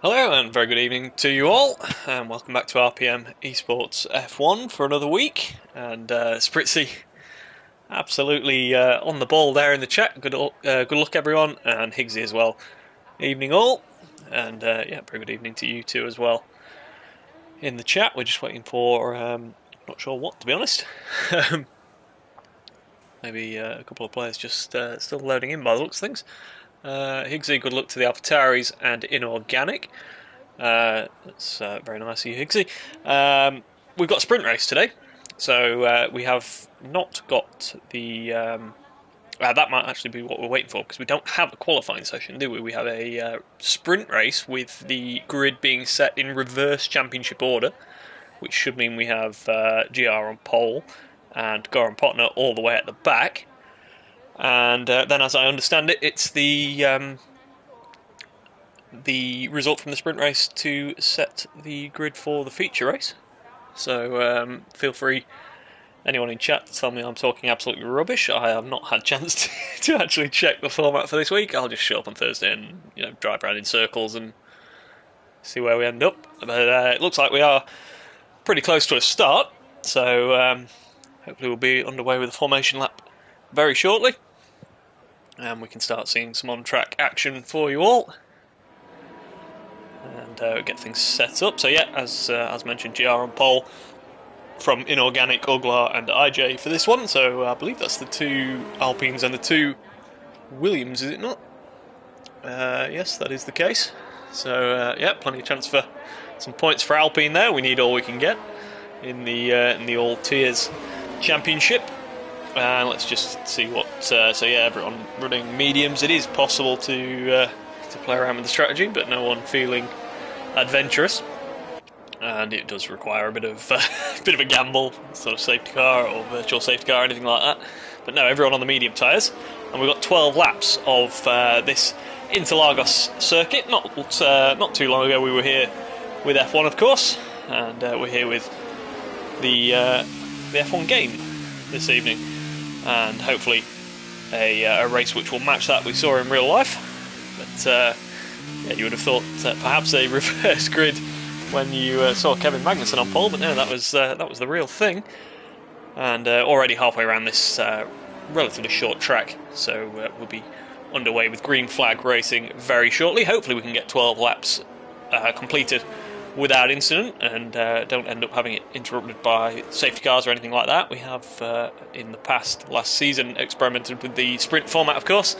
Hello and very good evening to you all, and welcome back to RPM Esports F1 for another week. And Spritzy, absolutely on the ball there in the chat. Good luck everyone, and Higgsy as well. Evening all, and yeah, very good evening to you too as well. In the chat, we're just waiting for not sure what, to be honest. Maybe a couple of players just still loading in by the looks of things. Higgsy, good luck to the AlphaTauris and Inorganic. That's very nice of you, Higgsy. We've got a sprint race today, so we have not got the... that might actually be what we're waiting for, because we don't have a qualifying session, do we? We have a sprint race with the grid being set in reverse championship order, which should mean we have GR on pole and Goran Potner all the way at the back. And then, as I understand it, it's the result from the sprint race to set the grid for the feature race. So feel free, anyone in chat, to tell me I'm talking absolutely rubbish. I have not had a chance to actually check the format for this week. I'll just show up on Thursday and drive around in circles and see where we end up. But it looks like we are pretty close to a start, so hopefully we'll be underway with the formation lap very shortly, and we can start seeing some on-track action for you all and get things set up. So yeah, as mentioned, GR on pole from Inorganic, Uglar and IJ for this one. So I believe that's the two Alpines and the two Williams, is it not? Yes, that is the case. So yeah, plenty of chance for some points for Alpine there. We need all we can get in the All Tiers Championship. And let's just see what. So yeah, everyone running mediums. It is possible to play around with the strategy, but no one feeling adventurous. And it does require a bit of a gamble, sort of safety car or virtual safety car, or anything like that. But no, everyone on the medium tyres, and we've got 12 laps of this Interlagos circuit. Not too long ago we were here with F1, of course, and we're here with the F1 game this evening, and hopefully a race which will match that we saw in real life. But yeah, you would have thought perhaps a reverse grid when you saw Kevin Magnussen on pole, but no, that was the real thing. And already halfway around this relatively short track, so we'll be underway with green flag racing very shortly. Hopefully we can get 12 laps completed without incident and don't end up having it interrupted by safety cars or anything like that. We have in the past, last season, experimented with the sprint format, of course,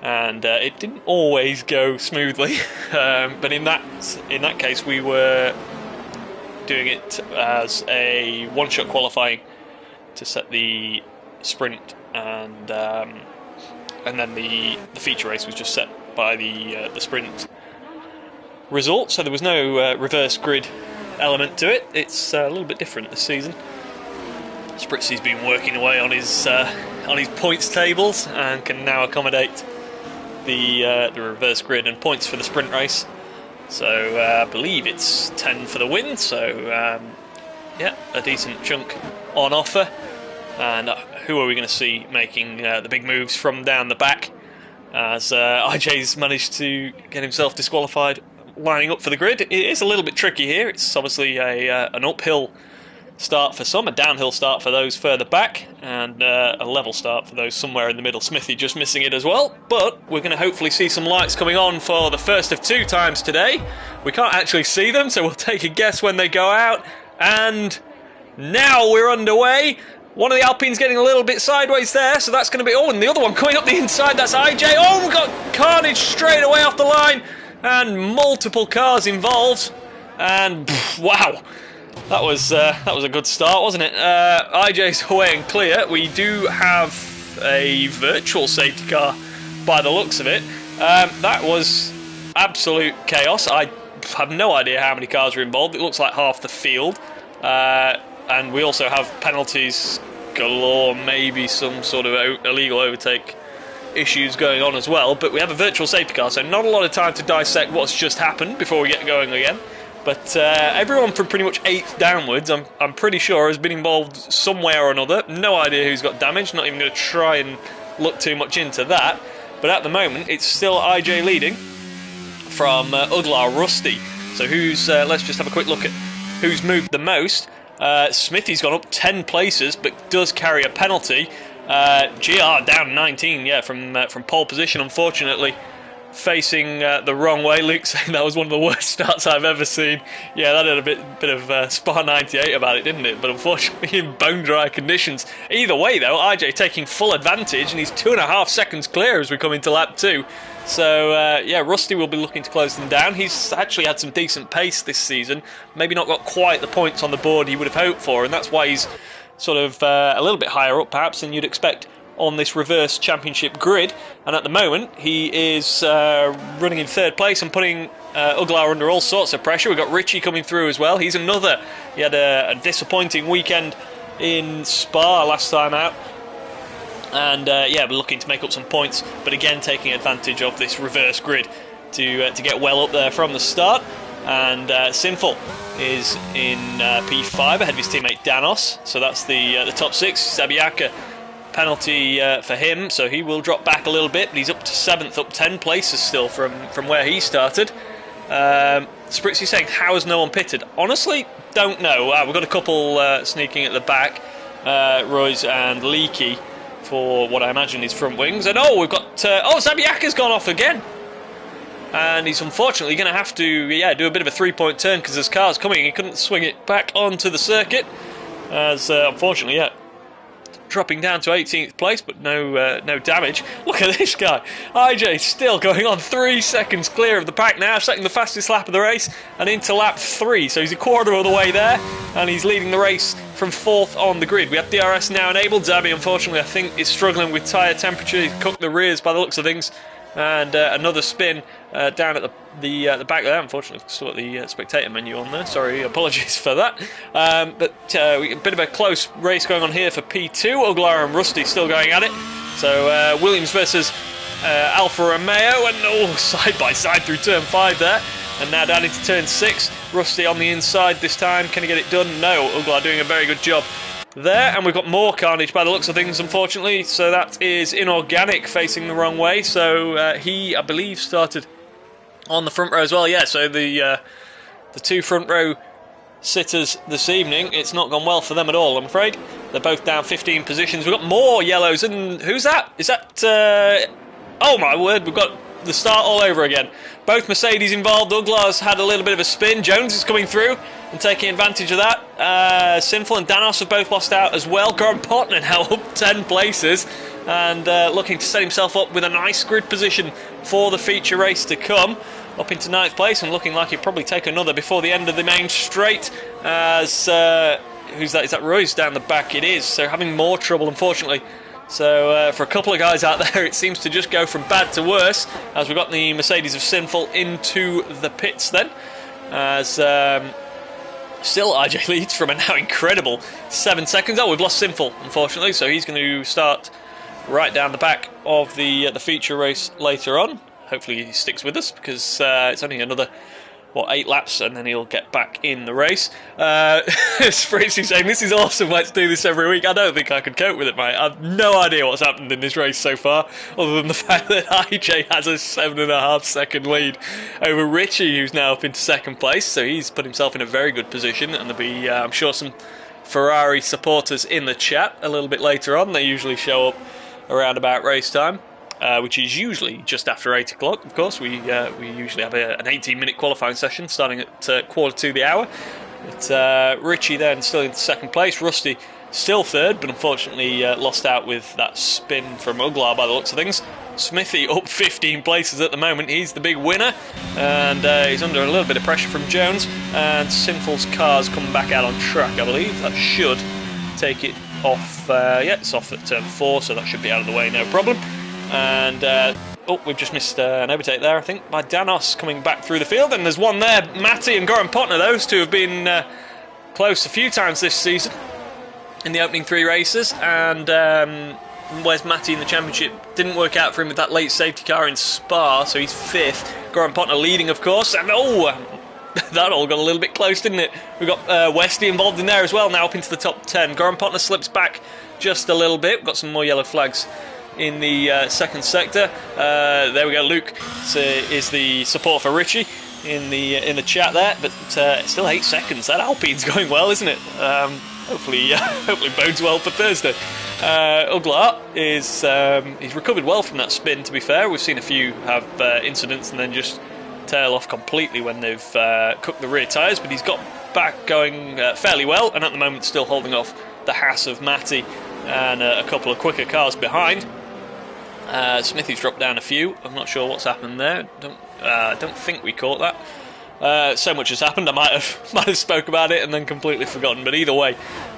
and it didn't always go smoothly. But in that case, we were doing it as a one-shot qualifying to set the sprint, and then the feature race was just set by the sprint result. So there was no reverse grid element to it. It's a little bit different this season. Spritzy's been working away on his points tables and can now accommodate the reverse grid and points for the sprint race. So I believe it's 10 for the win. So yeah, a decent chunk on offer. And who are we going to see making the big moves from down the back, as IJ's managed to get himself disqualified lining up for the grid? It is a little bit tricky here. It's obviously an uphill start for some, a downhill start for those further back, and a level start for those somewhere in the middle. Smithy just missing it as well, but we're going to hopefully see some lights coming on for the first of two times today. We can't actually see them, so we'll take a guess when they go out, and now we're underway. One of the Alpines getting a little bit sideways there, so that's going to be... Oh, and the other one coming up the inside, that's IJ. Oh, we've got carnage straight away off the line, and multiple cars involved, and wow, that was a good start, wasn't it? IJ's away and clear. We do have a virtual safety car by the looks of it. That was absolute chaos. I have no idea how many cars are involved. It looks like half the field. And we also have penalties galore, maybe some sort of illegal overtake issues going on as well. But we have a virtual safety car, so not a lot of time to dissect what's just happened before we get going again. But everyone from pretty much 8th downwards, I'm pretty sure, has been involved somewhere or another. No idea who's got damage, not even going to try and look too much into that. But at the moment, it's still IJ leading from Uglar, Rusty. So who's? Let's just have a quick look at who's moved the most. Smithy's gone up 10 places, but does carry a penalty. GR down 19, yeah, from pole position, unfortunately. Facing the wrong way. Luke saying that was one of the worst starts I've ever seen. Yeah, that had a bit of Spa 98 about it, didn't it? But unfortunately in bone dry conditions. Either way though, IJ taking full advantage, and he's 2.5 seconds clear as we come into lap 2. So yeah, Rusty will be looking to close them down. He's actually had some decent pace this season. Maybe not got quite the points on the board he would have hoped for, and that's why he's sort of a little bit higher up perhaps than you'd expect on this reverse championship grid. And at the moment he is running in 3rd place and putting Uglar under all sorts of pressure. We've got Richie coming through as well. He had a disappointing weekend in Spa last time out, and yeah, we're looking to make up some points, but again taking advantage of this reverse grid to get well up there from the start. And Sinful is in P5 ahead of his teammate Danos, so that's the top 6. Zabiaka, penalty for him, so he will drop back a little bit, but he's up to 7th, up 10 places still from where he started. Spritzy saying, how has no one pitted? Honestly, don't know. We've got a couple sneaking at the back, Royce and Leaky, for what I imagine is front wings. And we've got Zabiaka's gone off again, and he's unfortunately going to have to do a bit of a 3-point turn because there's cars coming. He couldn't swing it back onto the circuit, as unfortunately dropping down to 18th place, but no damage. Look at this guy. IJ still going on 3 seconds clear of the pack now, setting the fastest lap of the race and into lap 3. So he's a quarter of the way there, and he's leading the race from 4th on the grid. We have DRS now enabled. Zabi, unfortunately, I think is struggling with tyre temperature. He's cooked the rears by the looks of things. And another spin down at the back there. Unfortunately, saw the spectator menu on there. Sorry, apologies for that. But a bit of a close race going on here for P2. Uglar and Rusty still going at it. So Williams versus Alfa Romeo, and side by side through turn 5 there. And now down into turn 6. Rusty on the inside this time. Can he get it done? No. Uglar doing a very good job there, and we've got more carnage by the looks of things, unfortunately. So that is Inorganic facing the wrong way. So he, I believe, started on the front row as well. Yeah, so the 2 front row sitters this evening, it's not gone well for them at all, I'm afraid. They're both down 15 positions. We've got more yellows, and who's that? Is that... oh my word, we've got the start all over again. Both Mercedes involved. Uglar's had a little bit of a spin. Jones is coming through and taking advantage of that. Sinful and Danos have both lost out as well. Goran Potner now up 10 places and looking to set himself up with a nice grid position for the feature race to come. Up into 9th place and looking like he'll probably take another before the end of the main straight. As who's that? Is that Royce down the back? It is. So having more trouble, unfortunately. So for a couple of guys out there, it seems to just go from bad to worse, as we've got the Mercedes of Sinful into the pits then. As still IJ leads from a now incredible 7 seconds. We've lost Sinful, unfortunately, so he's going to start right down the back of the feature race later on. Hopefully he sticks with us, because it's only another 8 laps, and then he'll get back in the race. Spritzy saying, this is awesome, let's do this every week. I don't think I could cope with it, mate. I've no idea what's happened in this race so far, other than the fact that IJ has a 7.5 second lead over Richie, who's now up into 2nd place, so he's put himself in a very good position, and there'll be, I'm sure, some Ferrari supporters in the chat a little bit later on. They usually show up around about race time. Which is usually just after 8 o'clock, of course. We usually have an 18-minute qualifying session starting at quarter to the hour. But Richie then still in 2nd place. Rusty still 3rd, but unfortunately lost out with that spin from Uglar by the looks of things. Smithy up 15 places at the moment. He's the big winner, and he's under a little bit of pressure from Jones. And Sinful's car's coming back out on track, I believe. That should take it off. It's off at turn 4, so that should be out of the way, no problem. And we've just missed an overtake there, I think, by Danos coming back through the field. And there's one there, Matty and Goran Potner. Those two have been close a few times this season in the opening 3 races. And where's Matty in the championship? Didn't work out for him with that late safety car in Spa, so he's 5th. Goran Potner leading, of course. And that all got a little bit close, didn't it? We've got Westy involved in there as well, now up into the top 10. Goran Potner slips back just a little bit. We've got some more yellow flags in the second sector. There we go. Luke is the support for Richie in the chat there, but still 8 seconds. That Alpine's going well, isn't it? Hopefully bodes well for Thursday. Uglar is he's recovered well from that spin. To be fair, we've seen a few have incidents and then just tail off completely when they've cooked the rear tyres, but he's got back going fairly well, and at the moment still holding off the Haas of Matty and a couple of quicker cars behind. Smithy's dropped down a few. I'm not sure what's happened there. Don't think we caught that. So much has happened. I might have spoke about it and then completely forgotten. But either way,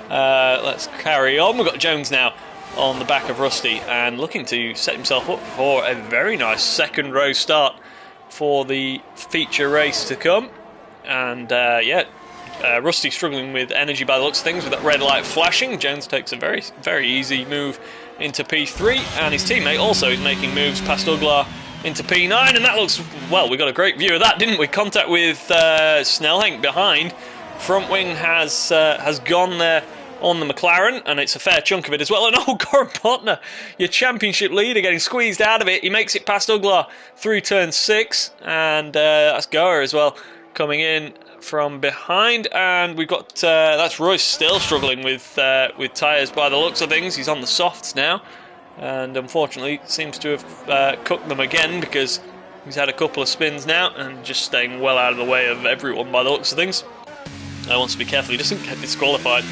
let's carry on. We've got Jones now on the back of Rusty and looking to set himself up for a very nice second row start for the feature race to come. And Rusty struggling with energy by the looks of things with that red light flashing. Jones takes a very, very easy move into P3, and his teammate also is making moves past Uglar into P9, and that looks, well, we got a great view of that, didn't we? Contact with Snellhenk behind. Front wing has gone there on the McLaren, and it's a fair chunk of it as well. And Goran Potner, your championship leader, getting squeezed out of it. He makes it past Uglar through turn 6, and that's Goa as well coming in from behind, and we've got that's Royce still struggling with tyres by the looks of things. He's on the softs now, and unfortunately seems to have cooked them again because he's had a couple of spins now and just staying well out of the way of everyone by the looks of things. I wants to be careful he doesn't get disqualified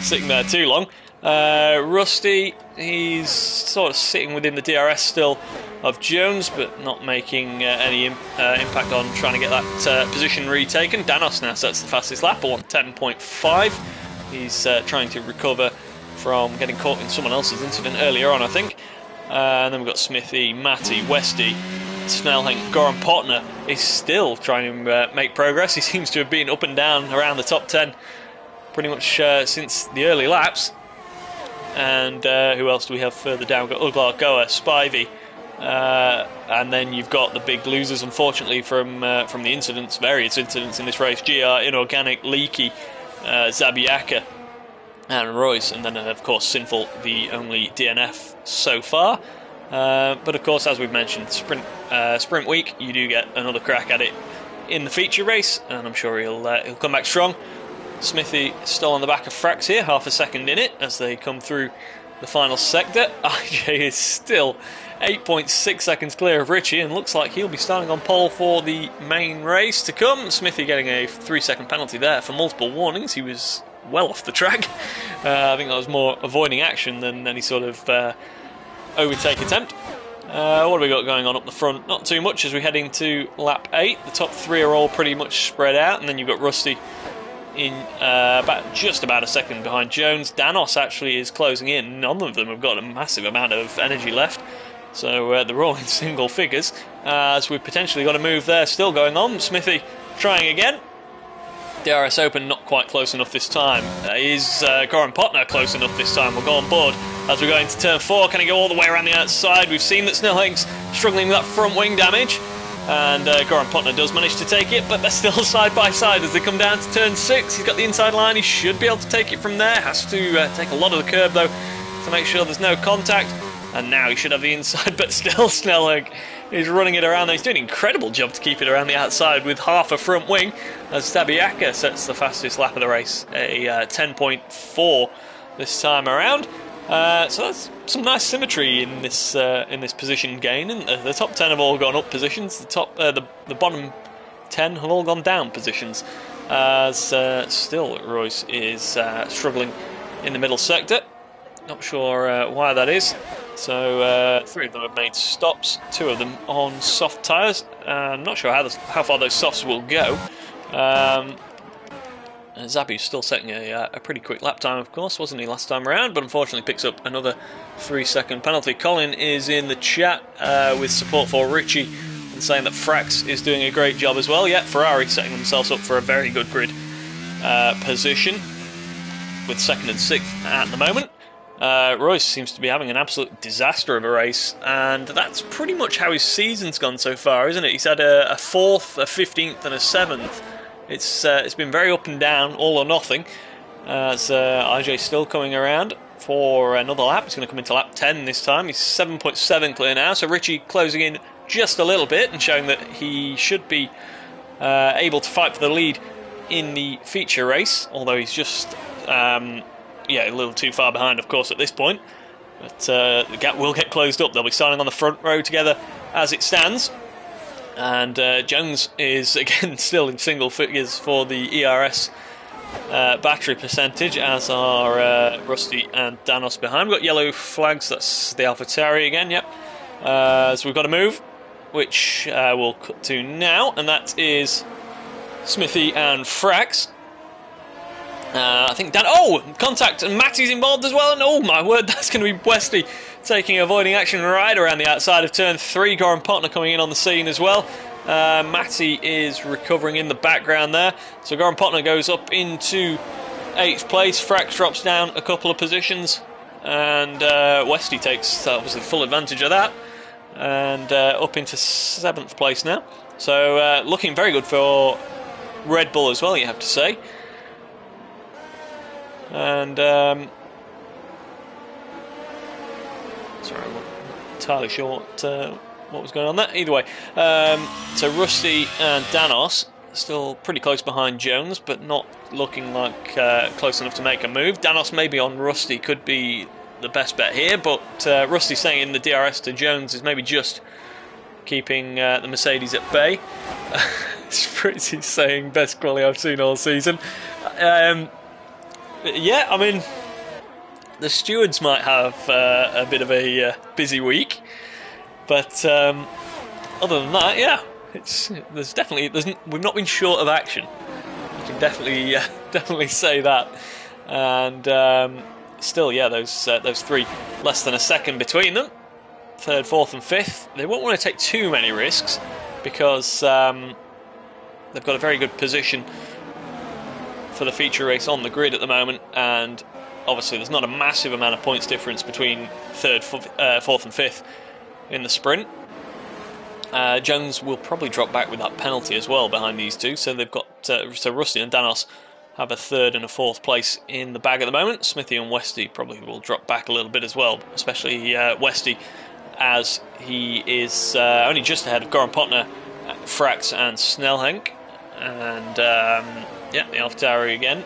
sitting there too long. Rusty, he's sort of sitting within the DRS still of Jones, but not making any impact on trying to get that position retaken. Danos now sets the fastest lap, 1:10.5. He's trying to recover from getting caught in someone else's incident earlier on, I think. And then we've got Smithy, Matty, Westy, Snellhenk. Goran Potner is still trying to make progress. He seems to have been up and down around the top 10 pretty much since the early laps. And who else do we have further down? We've got Uglar, Goa, Spivey, and then you've got the big losers, unfortunately, from the incidents, various incidents in this race: GR, Inorganic, Leaky, Zabiaka, and Royce, and then of course Sinful, the only DNF so far. But of course, as we've mentioned, sprint week, you do get another crack at it in the feature race, and I'm sure he'll come back strong. Smithy still on the back of Frax here, half a second in it as they come through the final sector. IJ is still 8.6 seconds clear of Richie and looks like he'll be starting on pole for the main race to come. Smithy getting a 3-second penalty there for multiple warnings. He was well off the track. I think that was more avoiding action than any sort of overtake attempt. What have we got going on up the front? Not too much as we head into lap 8. The top 3 are all pretty much spread out, and then you've got Rusty in just about a second behind Jones. Danos actually is closing in. None of them have got a massive amount of energy left, so they're all in single figures. So we've potentially got a move there still going on. Smithy trying again. DRS open, not quite close enough this time. Is Goran Potner close enough this time? We'll go on board as we go into turn 4. Can he go all the way around the outside? We've seen that Snellhenk's struggling with that front wing damage, and Goran Potner does manage to take it, but they're still side by side as they come down to turn 6. He's got the inside line, he should be able to take it from there. Has to take a lot of the curb though to make sure there's no contact, and now he should have the inside, but still Snellhenk is running it around there. He's doing an incredible job to keep it around the outside with half a front wing as Zabiaka sets the fastest lap of the race, a 10.4 this time around. So that's some nice symmetry in this position gain. And the top 10 have all gone up positions. The bottom 10 have all gone down positions. As still Royce is struggling in the middle sector. Not sure why that is. So 3 of them have made stops, 2 of them on soft tyres. I'm not sure how far those softs will go. Zabi's still setting a pretty quick lap time, of course, wasn't he last time around, but unfortunately picks up another 3-second penalty. Colin is in the chat with support for Richie and saying that Frax is doing a great job as well. Yeah, Ferrari setting themselves up for a very good grid position with 2nd and 6th at the moment. Royce seems to be having an absolute disaster of a race, and that's pretty much how his season's gone so far, isn't it? He's had a 4th, a 15th and a 7th. It's been very up and down, all or nothing, as IJ's still coming around for another lap. He's going to come into lap 10 this time. He's 7.7 clear now, so Richie closing in just a little bit and showing that he should be able to fight for the lead in the feature race, although he's just a little too far behind, of course, at this point. But the gap will get closed up. They'll be starting on the front row together as it stands. And Jones is, again, still in single figures for the ERS battery percentage, as are Rusty and Danos behind. We've got yellow flags, that's the AlphaTauri again, yep. So we've got a move, which we'll cut to now, and that is Smithy and Frax. I think contact, and Matty's involved as well, and oh my word, that's going to be Westy avoiding action right around the outside of turn 3. Goran Potner coming in on the scene as well. Matty is recovering in the background there, so Goran Potner goes up into 8th place. Frax drops down a couple of positions, and Westy takes obviously full advantage of that, and up into 7th place now. So looking very good for Red Bull as well, you have to say. And sorry, I'm not entirely sure what was going on there. Either way, so Rusty and Danos still pretty close behind Jones, but not looking like close enough to make a move. Danos maybe on Rusty could be the best bet here, but Rusty saying in the DRS to Jones is maybe just keeping the Mercedes at bay. It's pretty saying best quality I've seen all season. Yeah, I mean, the stewards might have a bit of a busy week, but other than that, yeah, we've not been short of action. You can definitely say that. And still, yeah, those 3 less than a second between them, 3rd, 4th, and 5th. They won't want to take too many risks because they've got a very good position for the feature race on the grid at the moment, and obviously there's not a massive amount of points difference between 3rd, 4th and 5th in the sprint. Jones will probably drop back with that penalty as well behind these two, so they've got so Rusty and Danos have a 3rd and a 4th place in the bag at the moment. Smithy and Westy probably will drop back a little bit as well, especially Westy, as he is only just ahead of Goran Potner, Frax and Snellhenk. And yeah, the AlphaTauri again,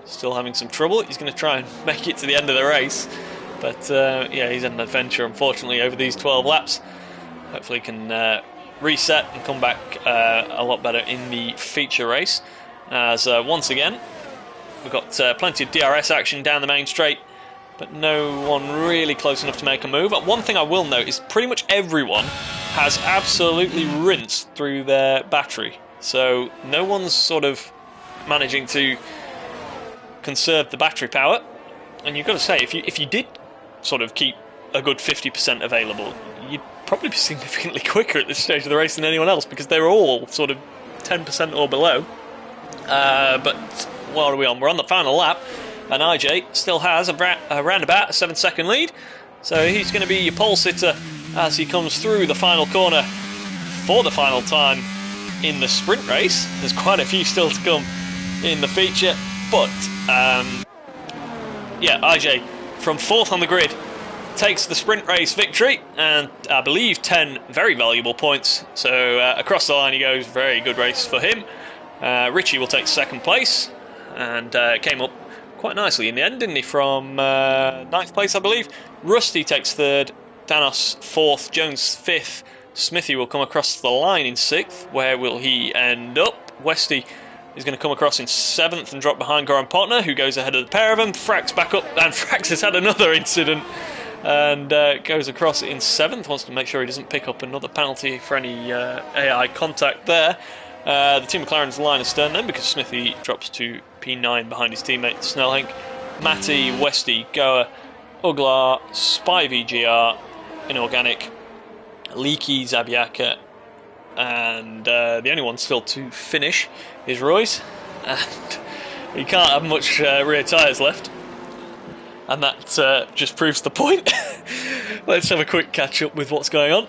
still having some trouble. He's going to try and make it to the end of the race, but yeah, he's had an adventure, unfortunately, over these 12 laps. Hopefully he can reset and come back a lot better in the feature race, as once again we've got plenty of DRS action down the main straight, but no one really close enough to make a move. One thing I will note is pretty much everyone has absolutely rinsed through their battery, so no one's sort of managing to conserve the battery power. And you've got to say, if you did sort of keep a good 50% available, you'd probably be significantly quicker at this stage of the race than anyone else, because they were all sort of 10% or below. But what are we on? We're on the final lap, and IJ still has around about a 7-second lead, so he's going to be your pole sitter as he comes through the final corner for the final time in the sprint race. There's quite a few still to come in the feature, but yeah, IJ from 4th on the grid takes the sprint race victory, and I believe 10 very valuable points. So across the line he goes. Very good race for him. Richie will take 2nd place, and came up quite nicely in the end, didn't he, from 9th place, I believe. Rusty takes 3rd, Danos 4th, Jones 5th. Smithy will come across the line in 6th. Where will he end up? Westy is going to come across in 7th and drop behind Goran Potner, who goes ahead of the pair of them. Frax back up, and Frax has had another incident and goes across in 7th. Wants to make sure he doesn't pick up another penalty for any AI contact there. The team McLaren's line astern then, because Smithy drops to P9 behind his teammate Snellhenk. Matty, Westy, Goa, Uglar, Spy VGR, Inorganic, Leaky, Zabiaka, and the only one still to finish is Royce, and he can't have much rear tyres left, and that just proves the point. Let's have a quick catch up with what's going on.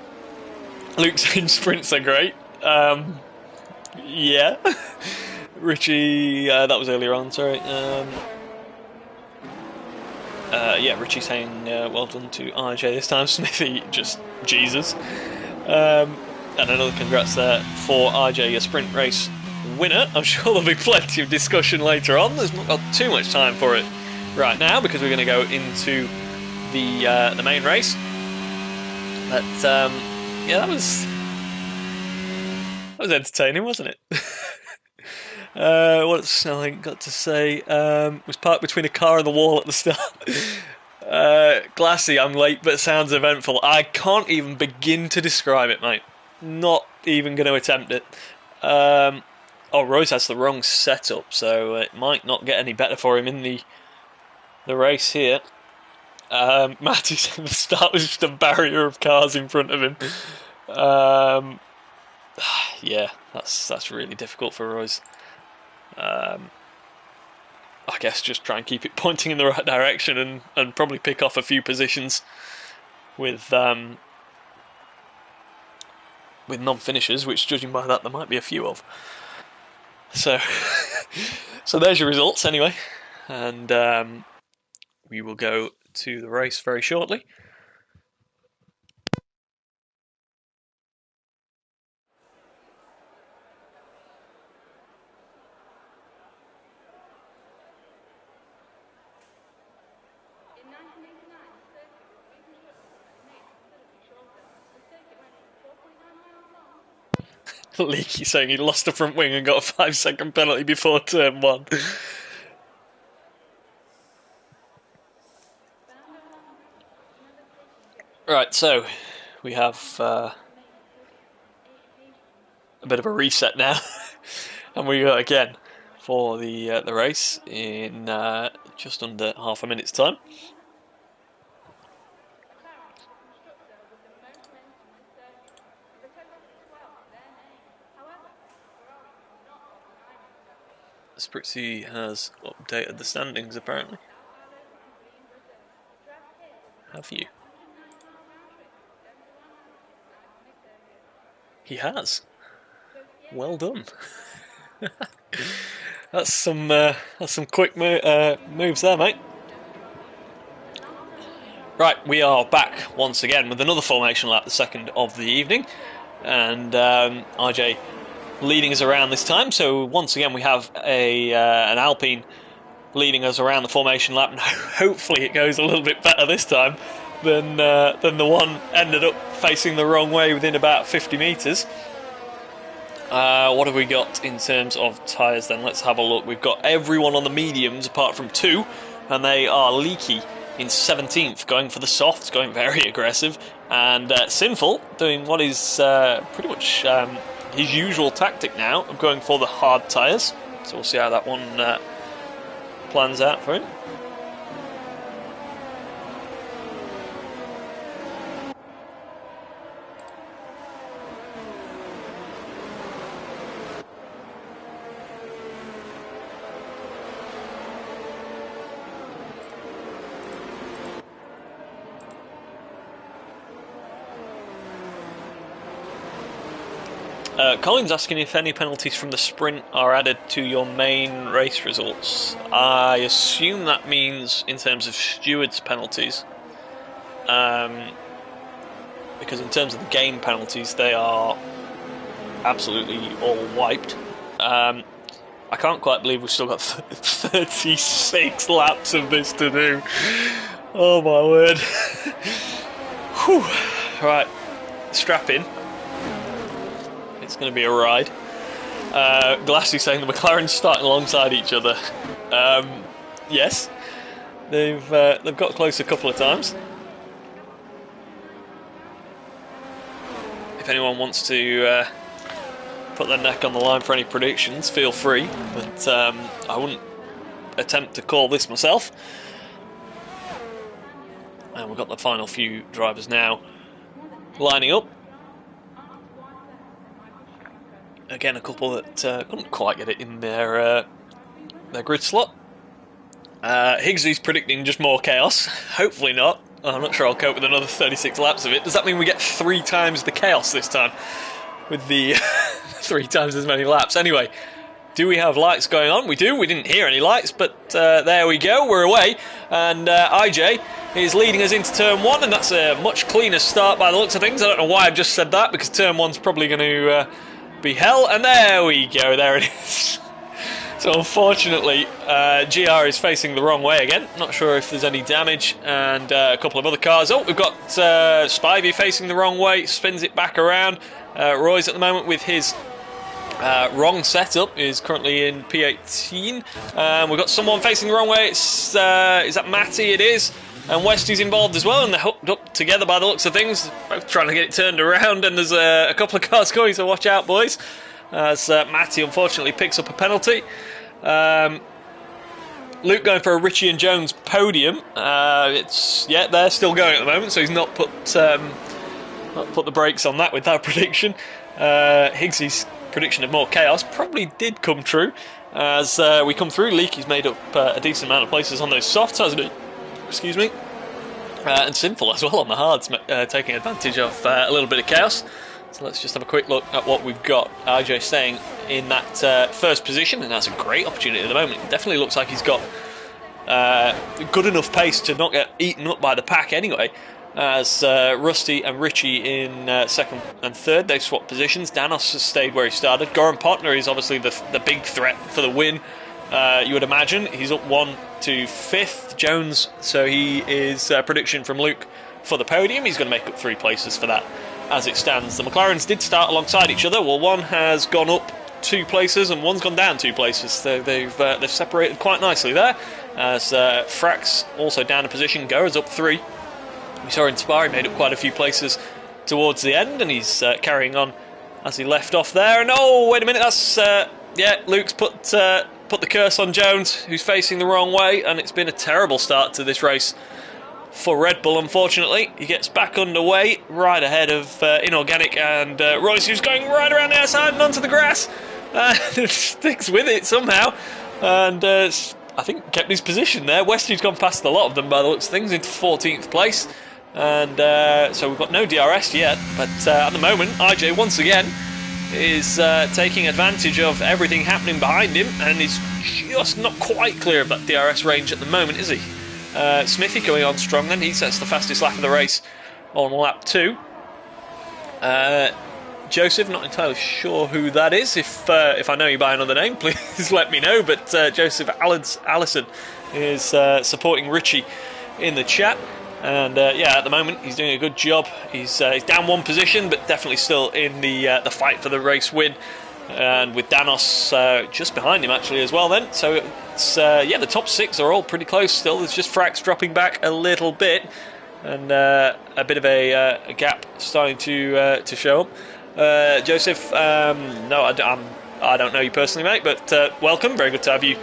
Luke's in sprints are great. Yeah. Richie, that was earlier on, sorry. Yeah, Richie saying well done to RJ this time. Smithy, just Jesus. And another congrats there for RJ, a sprint race winner. I'm sure there'll be plenty of discussion later on. There's not got too much time for it right now because we're going to go into the main race. But yeah, that was entertaining, wasn't it? What's Snelling got to say? Was parked between a car and the wall at the start. Glassy, I'm late, but sounds eventful. I can't even begin to describe it, mate. Not even going to attempt it. Oh, Rose has the wrong setup, so it might not get any better for him in the race here. Matty said the start was just a barrier of cars in front of him. Yeah, that's really difficult for Royce. I guess just try and keep it pointing in the right direction and probably pick off a few positions with non-finishers, which, judging by that, there might be a few of. So, so there's your results anyway, and we will go to the race very shortly. Leaky saying he lost the front wing and got a 5-second penalty before turn 1. Right, so we have a bit of a reset now, and we go again for the race in just under half a minute's time. Spritzy has updated the standings, apparently. Have you? He has. Well done. That's some quick moves there, mate. Right, we are back once again with another formation lap, the second of the evening, and RJ leading us around this time. So once again, we have an Alpine leading us around the formation lap, and hopefully it goes a little bit better this time than the one ended up facing the wrong way within about 50 metres. What have we got in terms of tyres then? Let's have a look. We've got everyone on the mediums apart from 2, and they are Leaky in 17th, going for the softs, going very aggressive, and Sinful doing what is pretty much his usual tactic now of going for the hard tyres. So we'll see how that one plans out for him. Colin's asking if any penalties from the sprint are added to your main race results. I assume that means in terms of stewards' penalties. Because in terms of the game penalties, they are absolutely all wiped. I can't quite believe we've still got 36 laps of this to do. Oh my word. Whew. Right, strap in. It's going to be a ride. Glassy saying the McLaren's starting alongside each other. Yes, they've got close a couple of times. If anyone wants to put their neck on the line for any predictions, feel free. But I wouldn't attempt to call this myself. And we've got the final few drivers now lining up. Again, a couple that couldn't quite get it in their grid slot. Higgsy's predicting just more chaos. Hopefully not. I'm not sure I'll cope with another 36 laps of it. Does that mean we get 3 times the chaos this time? With the 3 times as many laps? Anyway, Do we have lights going on? We do. We didn't hear any lights, but there we go. We're away. And IJ is leading us into turn 1, and that's a much cleaner start by the looks of things. I don't know why I've just said that, because turn 1's probably going to be hell. And there we go. There it is. So unfortunately, GR is facing the wrong way again. Not sure if there's any damage. And a couple of other cars. Oh, we've got Spivey facing the wrong way. Spins it back around. Roy's at the moment with his wrong setup, is currently in P18. We've got someone facing the wrong way. It's is that Matty? It is. And Westy's involved as well, and they're hooked up together by the looks of things, both trying to get it turned around. And there's a couple of cars going, so watch out, boys, as Matty unfortunately picks up a penalty. Luke going for a Richie and Jones podium. They're still going at the moment, so he's not put the brakes on that with that prediction. Higgsy's prediction of more chaos probably did come true, as we come through. Leaky's made up a decent amount of places on those softs, hasn't he? Excuse me. And Sinful as well on the hards, taking advantage of a little bit of chaos. So let's just have a quick look at what we've got. RJ staying in that first position, and that's a great opportunity at the moment. It definitely looks like he's got good enough pace to not get eaten up by the pack anyway. As Rusty and Richie in second and third, they've swapped positions. Danos has stayed where he started. Goran Potner is obviously the big threat for the win, you would imagine. He's up 1 to 5th. Jones, so he is prediction from Luke for the podium. He's going to make up 3 places for that as it stands. The McLarens did start alongside each other. Well, one has gone up 2 places and one's gone down 2 places. So they've separated quite nicely there. As Frax also down a position. Gora's up 3. We saw Inspire, he made up quite a few places towards the end, and he's carrying on as he left off there. And oh, wait a minute, that's Luke's put the curse on Jones, who's facing the wrong way, and it's been a terrible start to this race for Red Bull. Unfortunately, he gets back underway right ahead of Inorganic and Royce, who's going right around the outside and onto the grass. Sticks with it somehow, and I think kept his position there. Westy's gone past a lot of them by the looks of things into 14th place. And so we've got no DRS yet, but at the moment IJ once again is taking advantage of everything happening behind him, and he's just not quite clear of that DRS range at the moment, is he? Smithy going on strong then, he sets the fastest lap of the race on lap 2. Joseph, not entirely sure who that is. If I know you by another name, please let me know, but Joseph Allison is supporting Richie in the chat. And at the moment he's doing a good job. He's down 1 position, but definitely still in the fight for the race win. And with Danos just behind him actually as well. Then, so it's the top 6 are all pretty close still. There's just Frax dropping back a little bit, and a bit of a gap starting to show up. Joseph, no, I don't know you personally, mate, but welcome. Very good to have you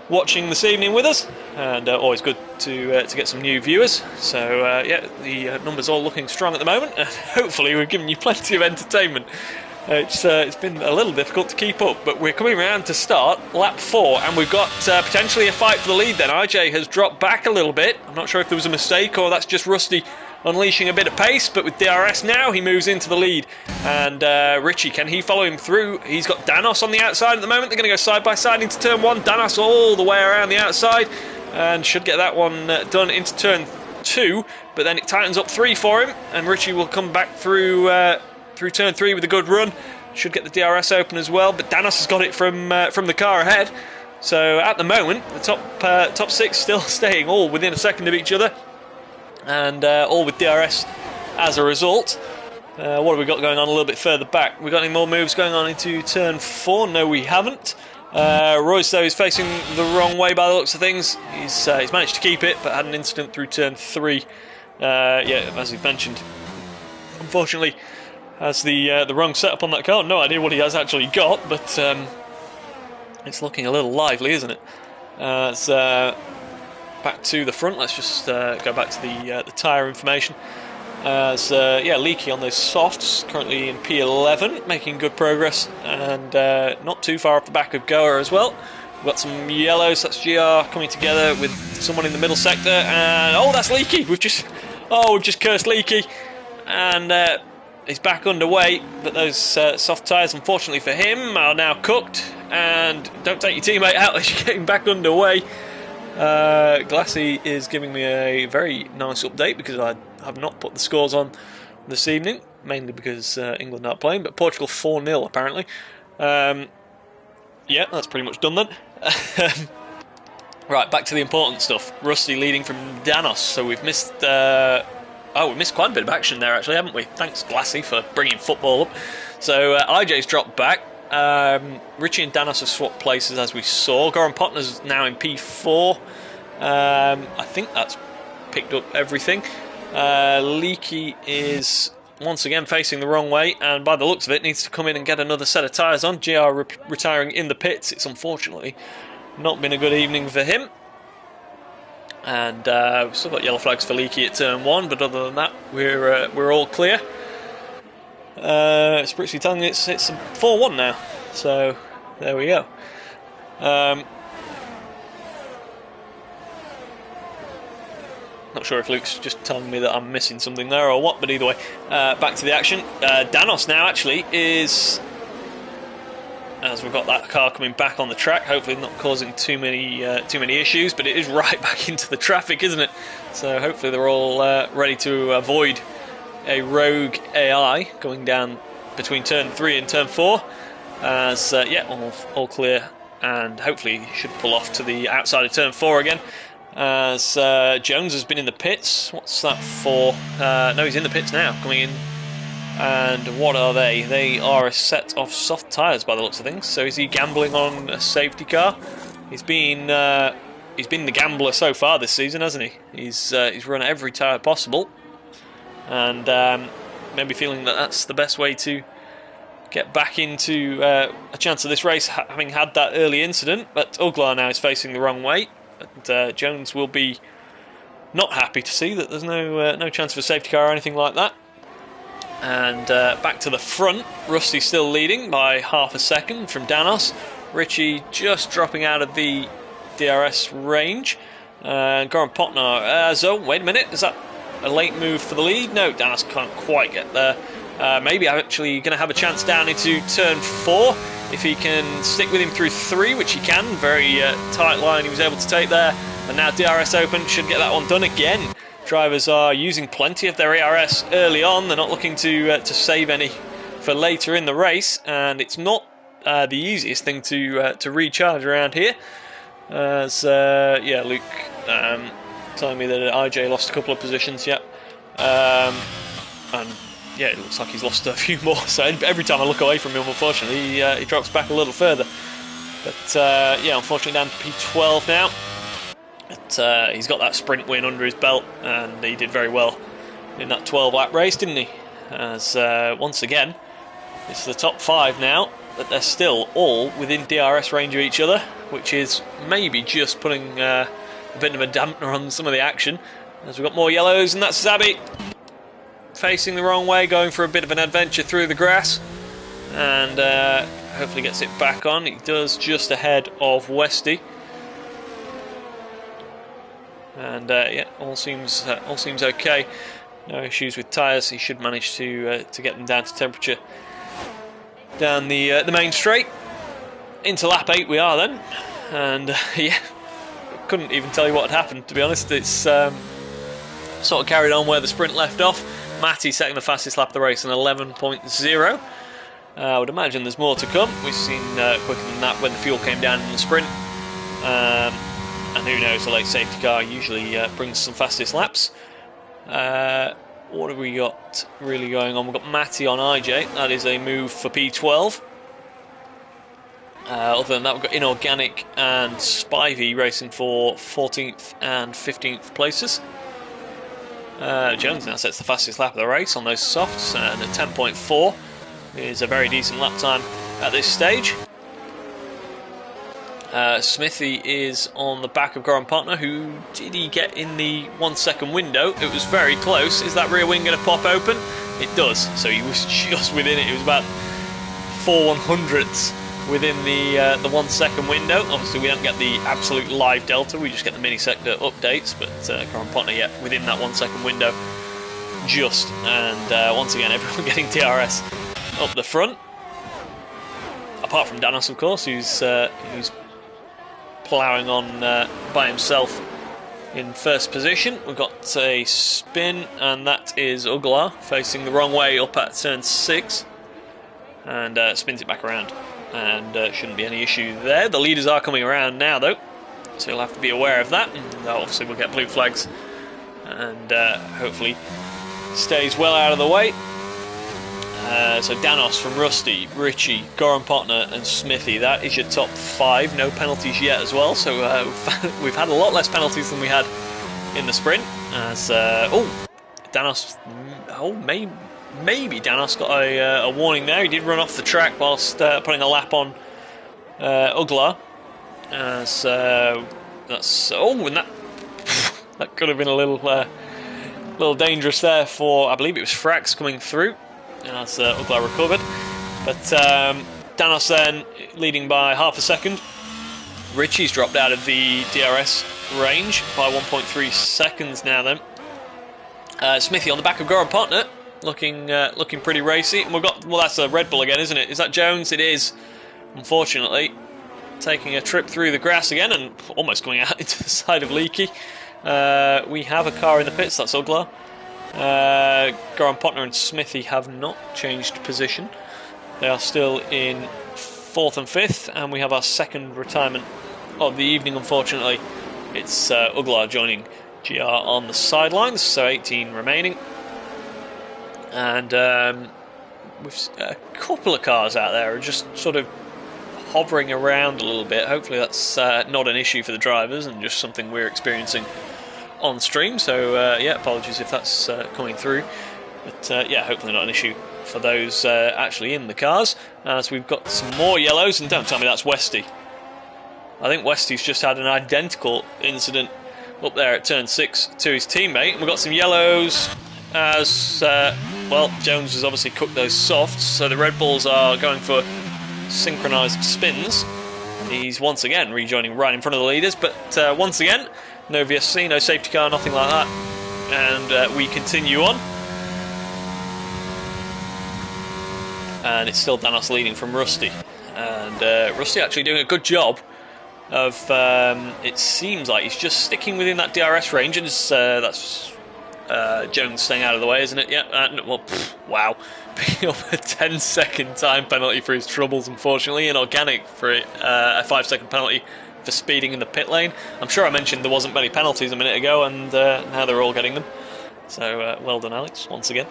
watching this evening with us, and always good to get some new viewers. So the numbers all looking strong at the moment, and hopefully we've given you plenty of entertainment. It's been a little difficult to keep up, but we're coming around to start lap 4, and we've got potentially a fight for the lead then. IJ has dropped back a little bit. I'm not sure if there was a mistake or that's just Rusty unleashing a bit of pace, but with DRS now he moves into the lead. And Richie, can he follow him through? He's got Danos on the outside at the moment. They're going to go side by side into turn 1. Danos all the way around the outside and should get that one done into turn 2, but then it tightens up 3 for him, and Richie will come back through turn 3 with a good run. Should get the DRS open as well, but Danos has got it from the car ahead. So at the moment the top 6 still staying all within a second of each other, and all with DRS as a result. What have we got going on a little bit further back? We got any more moves going on into turn 4? No, we haven't. Royce though is facing the wrong way by the looks of things. He's managed to keep it, but had an incident through turn 3. As he mentioned, unfortunately has the wrong setup on that car. No idea what he has actually got, but it's looking a little lively, isn't it? Back to the front. Let's just go back to the tyre information. Leaky on those softs, currently in P11, making good progress, and not too far off the back of Goa as well. We've got some yellows. That's GR coming together with someone in the middle sector, and that's Leaky. We've just cursed Leaky, and he's back underway. But those soft tyres, unfortunately for him, are now cooked, and don't take your teammate out as you're getting back underway. Glassy is giving me a very nice update because I have not put the scores on this evening, mainly because England aren't playing, but Portugal 4-0 apparently. Yeah, that's pretty much done then. Right, back to the important stuff. Rusty leading from Danos, so we've missed... we missed quite a bit of action there actually, haven't we? Thanks Glassy for bringing football up. So IJ's dropped back. Richie and Danos have swapped places as we saw. Goran Potner's now in P4. I think that's picked up everything. Leaky is once again facing the wrong way, and by the looks of it needs to come in and get another set of tyres on. GR retiring in the pits. It's unfortunately not been a good evening for him. And we've still got yellow flags for Leaky at turn 1, but other than that, we're all clear. It's pretty telling me it's 4-1 now, so there we go. Not sure if Luke's just telling me that I'm missing something there or what, but either way, back to the action. Danos now actually is, as we've got that car coming back on the track, hopefully not causing too many issues, but it is right back into the traffic, isn't it? So hopefully they're all ready to avoid a rogue AI going down between turn 3 and turn 4. As yeah, all clear, and hopefully he should pull off to the outside of turn 4 again. As Jones has been in the pits. What's that for? No, he's in the pits now, coming in. And what are they? They are a set of soft tyres by the looks of things. So is he gambling on a safety car? He's been the gambler so far this season, hasn't he? He's run every tyre possible, and maybe feeling that that's the best way to get back into a chance of this race, having had that early incident. But Uglar now is facing the wrong way. And Jones will be not happy to see that there's no chance for a safety car or anything like that. And back to the front, Rusty still leading by half a second from Danos. Richie just dropping out of the DRS range. Goran Potner. So wait a minute, is that a late move for the lead? No, Danos can't quite get there. Maybe I'm actually going to have a chance down into turn 4 if he can stick with him through 3, which he can. Very tight line he was able to take there. And now DRS open, should get that one done again. Drivers are using plenty of their ERS early on. They're not looking to save any for later in the race, and it's not the easiest thing to recharge around here. As yeah, Luke telling me that IJ lost a couple of positions. Yeah, and yeah, it looks like he's lost a few more. So every time I look away from him, unfortunately, he drops back a little further. But yeah, unfortunately down to P12 now. But he's got that sprint win under his belt, and he did very well in that 12-lap race, didn't he? As once again, it's the top 5 now, but they're still all within DRS range of each other, which is maybe just putting a bit of a dampener on some of the action. As we've got more yellows, and that's Zabi facing the wrong way, going for a bit of an adventure through the grass, and hopefully gets it back on. He does, just ahead of Westy, and yeah, all seems okay. No issues with tyres. He should manage to get them down to temperature down the main straight. Into lap 8 we are then, and yeah, couldn't even tell you what had happened, to be honest. It's sort of carried on where the sprint left off. Matty setting the fastest lap of the race in 11.0. I would imagine there's more to come. We've seen quicker than that when the fuel came down in the sprint. And who knows, a late safety car usually brings some fastest laps. What have we got really going on? We've got Matty on IJ. That is a move for P12. Other than that, we've got Inorganic and Spivey racing for 14th and 15th places. Jones now sets the fastest lap of the race on those softs, and a 10.4 is a very decent lap time at this stage. Smithy is on the back of Goran Potner. Who did he get in the 1 second window? It was very close. Is that rear wing going to pop open? It does. So he was just within it. It was about 4/100ths within the 1 second window. Obviously we don't get the absolute live delta, we just get the mini sector updates, but Goran Potner, yeah, within that 1 second window just, and once again everyone getting DRS up the front. apart from Danos, of course, who's ploughing on by himself in first position. We've got a spin, and that is Uglar facing the wrong way up at turn 6, and spins it back around, and shouldn't be any issue there. The leaders are coming around now, though, so you'll have to be aware of that, and obviously we'll get blue flags, and hopefully stays well out of the way. So Danos from Rusty, Richie, Goran Potner and Smithy, that is your top 5. No penalties yet as well, so we've had a lot less penalties than we had in the sprint. As Danos, maybe Danos got a warning there. He did run off the track whilst putting a lap on Uglar. That's and that could have been a little dangerous there for, I believe it was Frax coming through. As Uglar recovered, but Danos then leading by half a second. Richie's dropped out of the DRS range by 1.3 seconds now. Then Smithy on the back of Goran Potner, looking pretty racy. And we've got, well, that's a Red Bull again, isn't it? Is that Jones? It is. Unfortunately, taking a trip through the grass again and almost going out into the side of Leaky. We have a car in the pits. That's Uglar. Goran Potner and Smithy have not changed position. They are still in 4th and 5th, and we have our second retirement of the evening, unfortunately. It's Uglar joining GR on the sidelines, so 18 remaining. And with a couple of cars out there are just sort of hovering around a little bit. Hopefully that's not an issue for the drivers and just something we're experiencing on stream, so yeah, apologies if that's coming through, but yeah, hopefully not an issue for those actually in the cars, as we've got some more yellows. And don't tell me that's Westy. I think Westy's just had an identical incident up there at turn 6 to his teammate, and we've got some yellows as well, Jones has obviously cooked those softs, so the Red Bulls are going for synchronised spins. He's once again rejoining right in front of the leaders, but once again, no VSC, no safety car, nothing like that. And we continue on. And it's still Danos leading from Rusty. And Rusty actually doing a good job of, it seems like he's just sticking within that DRS range. And that's Jones staying out of the way, isn't it? Yeah, well, wow. Picking up a 10-second time penalty for his troubles, unfortunately. And organic for a 5-second penalty for speeding in the pit lane. I'm sure I mentioned there wasn't many penalties a minute ago, and now they're all getting them. So well done, Alex, once again.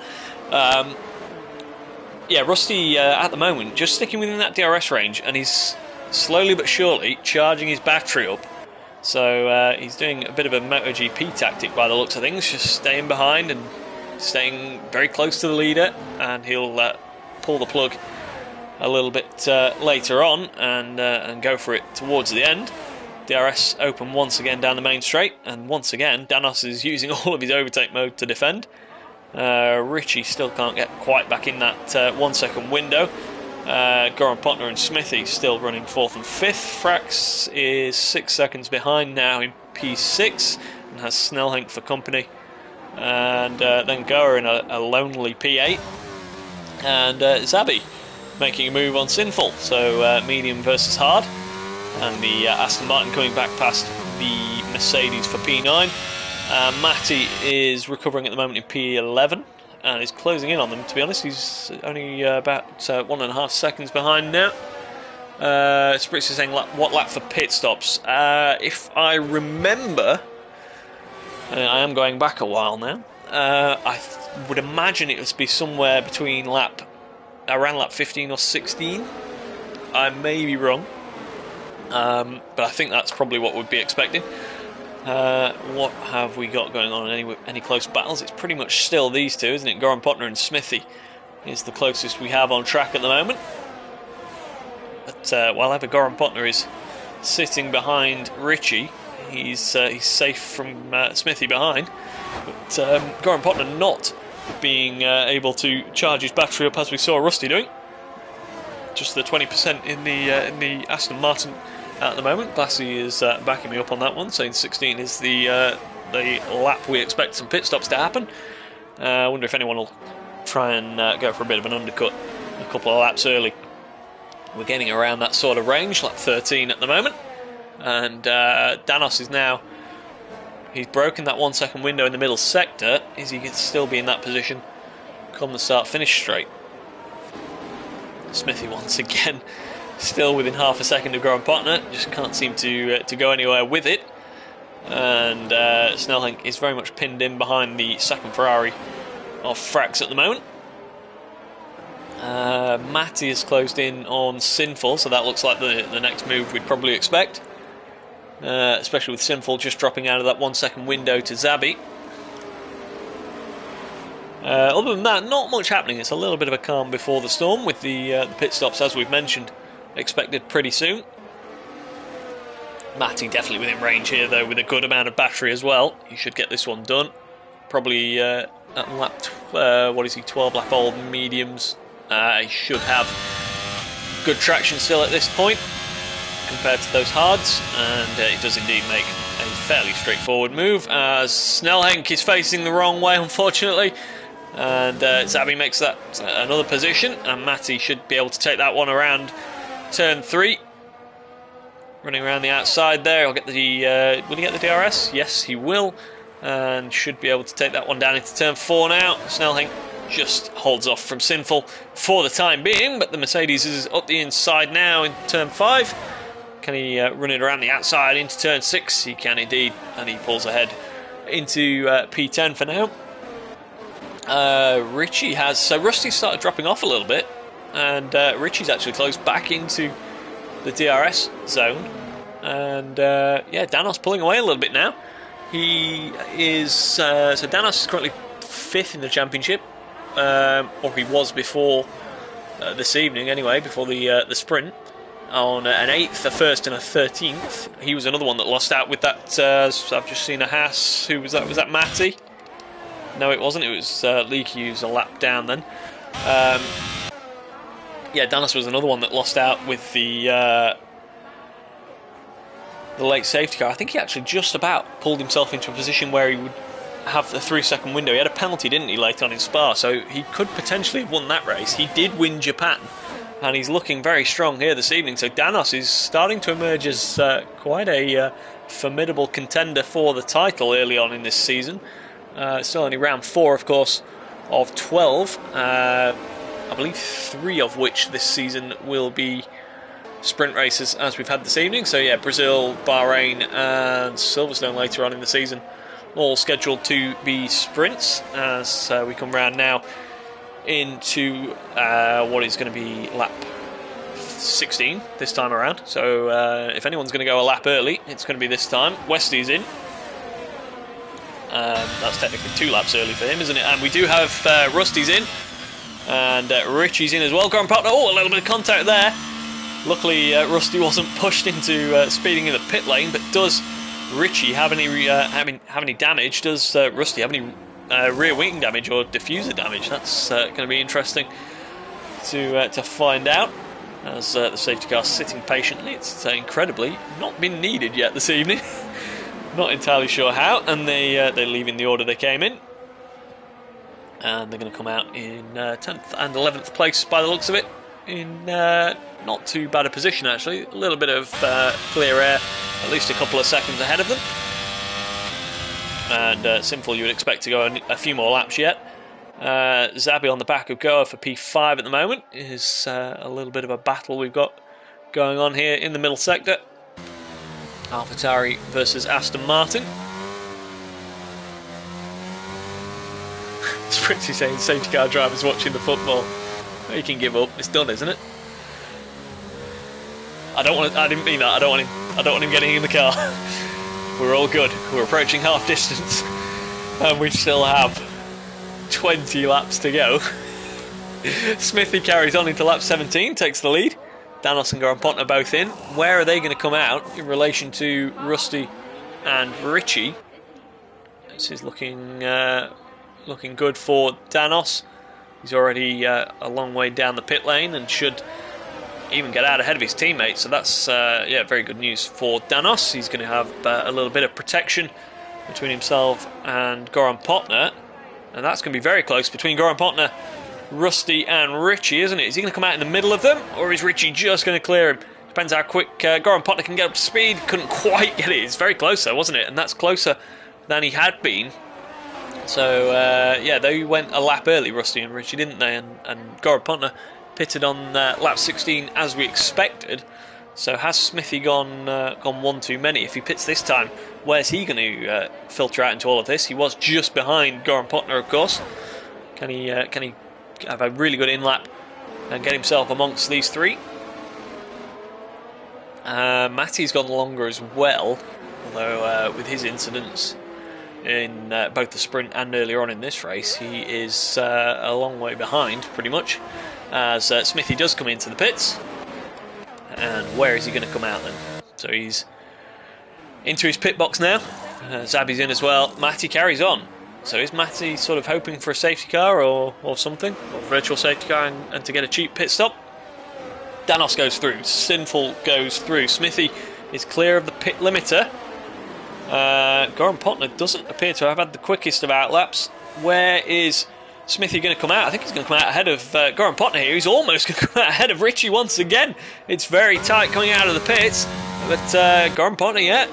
Yeah, Rusty at the moment just sticking within that DRS range, and he's slowly but surely charging his battery up. So he's doing a bit of a MotoGP tactic by the looks of things, just staying behind and staying very close to the leader, and he'll pull the plug a little bit later on and go for it towards the end. DRS open once again down the main straight, and once again Danos is using all of his overtake mode to defend. Richie still can't get quite back in that 1 second window. Goran Potner and Smithy still running 4th and 5th. Frax is 6 seconds behind now in P6 and has Snellhenk for company. And then Goa in a lonely P8. And Zabi making a move on Sinful, so medium versus hard, and the Aston Martin coming back past the Mercedes for P9. Matty is recovering at the moment in P11 and is closing in on them. To be honest, he's only about 1.5 seconds behind now. Spritz is saying what lap for pit stops. If I remember, I am going back a while now. I would imagine it would be somewhere between around lap 15 or 16. I may be wrong, but I think that's probably what we'd be expecting. What have we got going on in any close battles? It's pretty much still these two, isn't it? Goran Potner and Smithy is the closest we have on track at the moment. But while ever Goran Potner is sitting behind Richie, he's safe from Smithy behind. But Goran Potner not being able to charge his battery up as we saw Rusty doing. Just the 20% in the Aston Martin at the moment. Glassy is backing me up on that one, saying 16 is the lap we expect some pit stops to happen. I wonder if anyone will try and go for a bit of an undercut a couple of laps early. We're getting around that sort of range, like 13 at the moment. And Danos is now... He's broken that 1 second window in the middle sector. Is he can still be in that position come the start-finish straight? Smithy once again still within half a second of Goran Potner. Just can't seem to go anywhere with it. And Snelling is very much pinned in behind the second Ferrari of Frax at the moment. Matty is closed in on Sinful, so that looks like the next move we'd probably expect. Especially with Sinful just dropping out of that 1 second window to Zabi. Other than that, not much happening. It's a little bit of a calm before the storm with the pit stops, as we've mentioned, expected pretty soon. Matty definitely within range here, though, with a good amount of battery as well. He should get this one done. Probably at lap, 12 lap old mediums. He should have good traction still at this point compared to those hards, and it does indeed make a fairly straightforward move as Snelhenk is facing the wrong way, unfortunately, and Zabi makes that another position, and Matty should be able to take that one around turn 3. Running around the outside there. Will he get the DRS? Yes, he will, and should be able to take that one down into turn 4 now. Snelhenk just holds off from Sinful for the time being, but the Mercedes is up the inside now in turn 5. Can he run it around the outside into turn 6? He can indeed, and he pulls ahead into P10 for now. Richie has... So Rusty started dropping off a little bit, and Richie's actually closed back into the DRS zone, and yeah, Danos pulling away a little bit now. He is so Danos is currently 5th in the championship, or he was before this evening anyway, before the sprint, on an 8th, a 1st and a 13th. He was another one that lost out with that, so I've just seen a Haas. Who was that? Was that Matty? No, it wasn't. It was Leakey, who's a lap down then. Yeah, Danos was another one that lost out with the late safety car. I think he actually just about pulled himself into a position where he would have the 3 second window. He had a penalty, didn't he, late on in Spa, so he could potentially have won that race. He did win Japan, and he's looking very strong here this evening. So Danos is starting to emerge as quite a formidable contender for the title early on in this season. Still only round 4, of course, of 12. I believe 3 of which this season will be sprint races, as we've had this evening. So yeah, Brazil, Bahrain and Silverstone later on in the season, all scheduled to be sprints, as we come round now into what is going to be lap 16 this time around. So if anyone's going to go a lap early, it's going to be this time. Westy's in. That's technically 2 laps early for him, isn't it? And we do have Rusty's in. And Richie's in as well. Goran Potner, oh, a little bit of contact there. Luckily, Rusty wasn't pushed into speeding in the pit lane. But does Richie have any have any damage? Does Rusty have any rear wing damage or diffuser damage? That's going to be interesting to find out. As the safety car sitting patiently, it's incredibly not been needed yet this evening. Not entirely sure how, and they leave in the order they came in. And they're going to come out in 10th and 11th place by the looks of it, in not too bad a position actually. A little bit of clear air, at least a couple of seconds ahead of them. And Sinful you would expect to go a few more laps yet. Zabi on the back of Goa for P5 at the moment. Is a little bit of a battle we've got going on here in the middle sector. AlphaTauri versus Aston Martin. It's pretty saying safety car drivers watching the football. You can give up. It's done, isn't it? I didn't mean that. I don't want him getting in the car. We're all good. We're approaching half distance, and we still have 20 laps to go. Smithy carries on into lap 17, takes the lead. Danos and Goran Potner both in. Where are they going to come out in relation to Rusty and Richie? This is looking good for Danos. He's already a long way down the pit lane and should even get out ahead of his teammates. So that's yeah, very good news for Danos. He's going to have a little bit of protection between himself and Goran Potner, and that's going to be very close between Goran Potner Rusty and Richie, isn't it? Is he going to come out in the middle of them, or is Richie just going to clear him? Depends how quick Goran Potner can get up to speed. Couldn't quite get it. It's very close though, wasn't it? And that's closer than he had been. So, yeah, they went a lap early, Rusty and Richie, didn't they? And Goran Potner pitted on lap 16 as we expected. So has Smithy gone one too many? If he pits this time, where's he going to filter out into all of this? He was just behind Goran Potner, of course. Can he have a really good in-lap and get himself amongst these three? Matty's gone longer as well, although with his incidents in both the sprint and earlier on in this race, he is a long way behind, pretty much, as Smithy does come into the pits. And where is he going to come out then? So he's into his pit box now. Zabby's in as well. Matty carries on. So is Matty sort of hoping for a safety car or something, or a virtual safety car, and to get a cheap pit stop? Danos goes through. Sinful goes through. Smithy is clear of the pit limiter. Goran Potner doesn't appear to have had the quickest of outlaps. Where is Smithy going to come out? I think he's going to come out ahead of Goran Potner here. He's almost going to come out ahead of Richie once again. It's very tight coming out of the pits. But Goran Potner, yeah,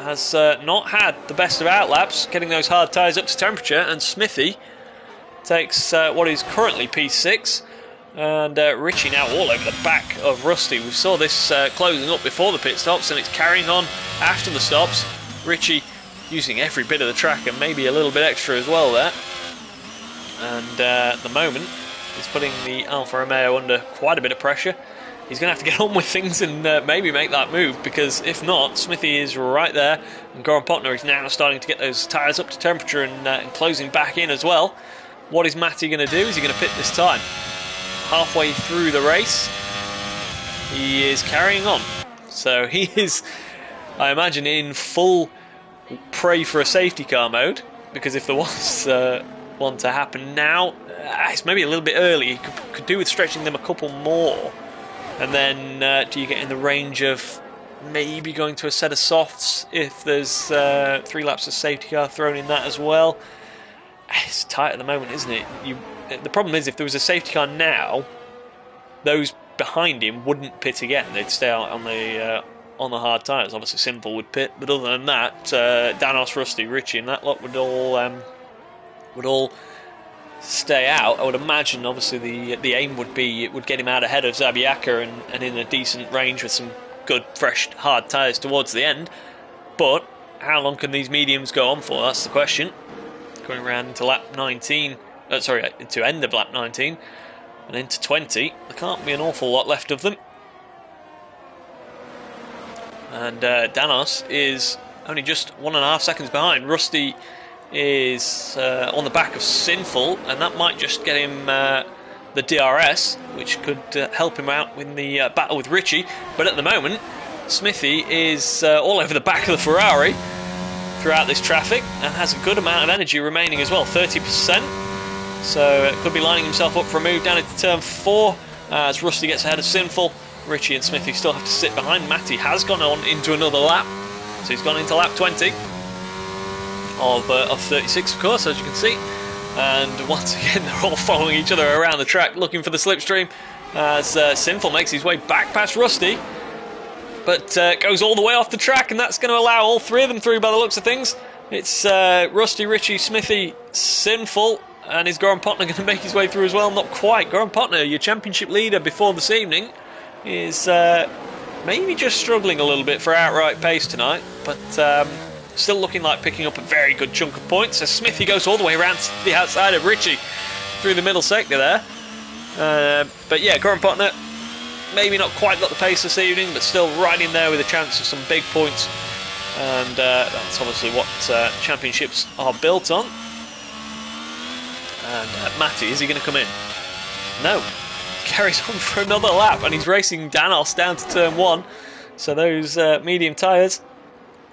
has not had the best of outlaps, getting those hard tyres up to temperature. And Smithy takes what is currently P6. And Richie now all over the back of Rusty. We saw this closing up before the pit stops, and it's carrying on after the stops. Richie using every bit of the track and maybe a little bit extra as well there. And at the moment, he's putting the Alfa Romeo under quite a bit of pressure. He's going to have to get on with things and maybe make that move, because if not, Smithy is right there. And Goran Potner is now starting to get those tyres up to temperature and closing back in as well. What is Matty going to do? Is he going to pit this time? Halfway through the race, he is carrying on. So he is, I imagine, in full pray for a safety car mode, because if there was one to happen now, it's maybe a little bit early. You could do with stretching them a couple more, and then do you get in the range of maybe going to a set of softs if there's 3 laps of safety car thrown in that as well? It's tight at the moment, isn't it? The problem is, if there was a safety car now, those behind him wouldn't pit again. They'd stay out on the hard tyres. Obviously, Simple would pit, but other than that, Danos, Rusty, Richie, and that lot would all stay out. I would imagine, obviously, the aim would be it would get him out ahead of Zabiaka and in a decent range with some good, fresh, hard tyres towards the end. But how long can these mediums go on for? That's the question. Going around into lap 19. To end of lap 19 and into 20. There can't be an awful lot left of them. And Danos is only just 1.5 seconds behind. Rusty is on the back of Sinful, and that might just get him the DRS, which could help him out in the battle with Richie. But at the moment, Smithy is all over the back of the Ferrari throughout this traffic and has a good amount of energy remaining as well, 30%. So it could be lining himself up for a move down into turn 4 as Rusty gets ahead of Sinful. Richie and Smithy still have to sit behind. Matty has gone on into another lap, so he's gone into lap 20 of 36, of course, as you can see. And once again, they're all following each other around the track, looking for the slipstream, as Sinful makes his way back past Rusty, but goes all the way off the track, and that's going to allow all 3 of them through by the looks of things. It's Rusty, Richie, Smithy, Sinful. And is Goran Potner going to make his way through as well? Not quite. Goran Potner, your championship leader before this evening, is maybe just struggling a little bit for outright pace tonight, but still looking like picking up a very good chunk of points. As Smithy goes all the way around to the outside of Richie through the middle sector there. But yeah, Goran Potner maybe not quite got the pace this evening, but still right in there with a chance of some big points. And that's obviously what championships are built on. And Matty, is he going to come in? No. Carries on for another lap, and he's racing Danos down to turn 1. So those medium tyres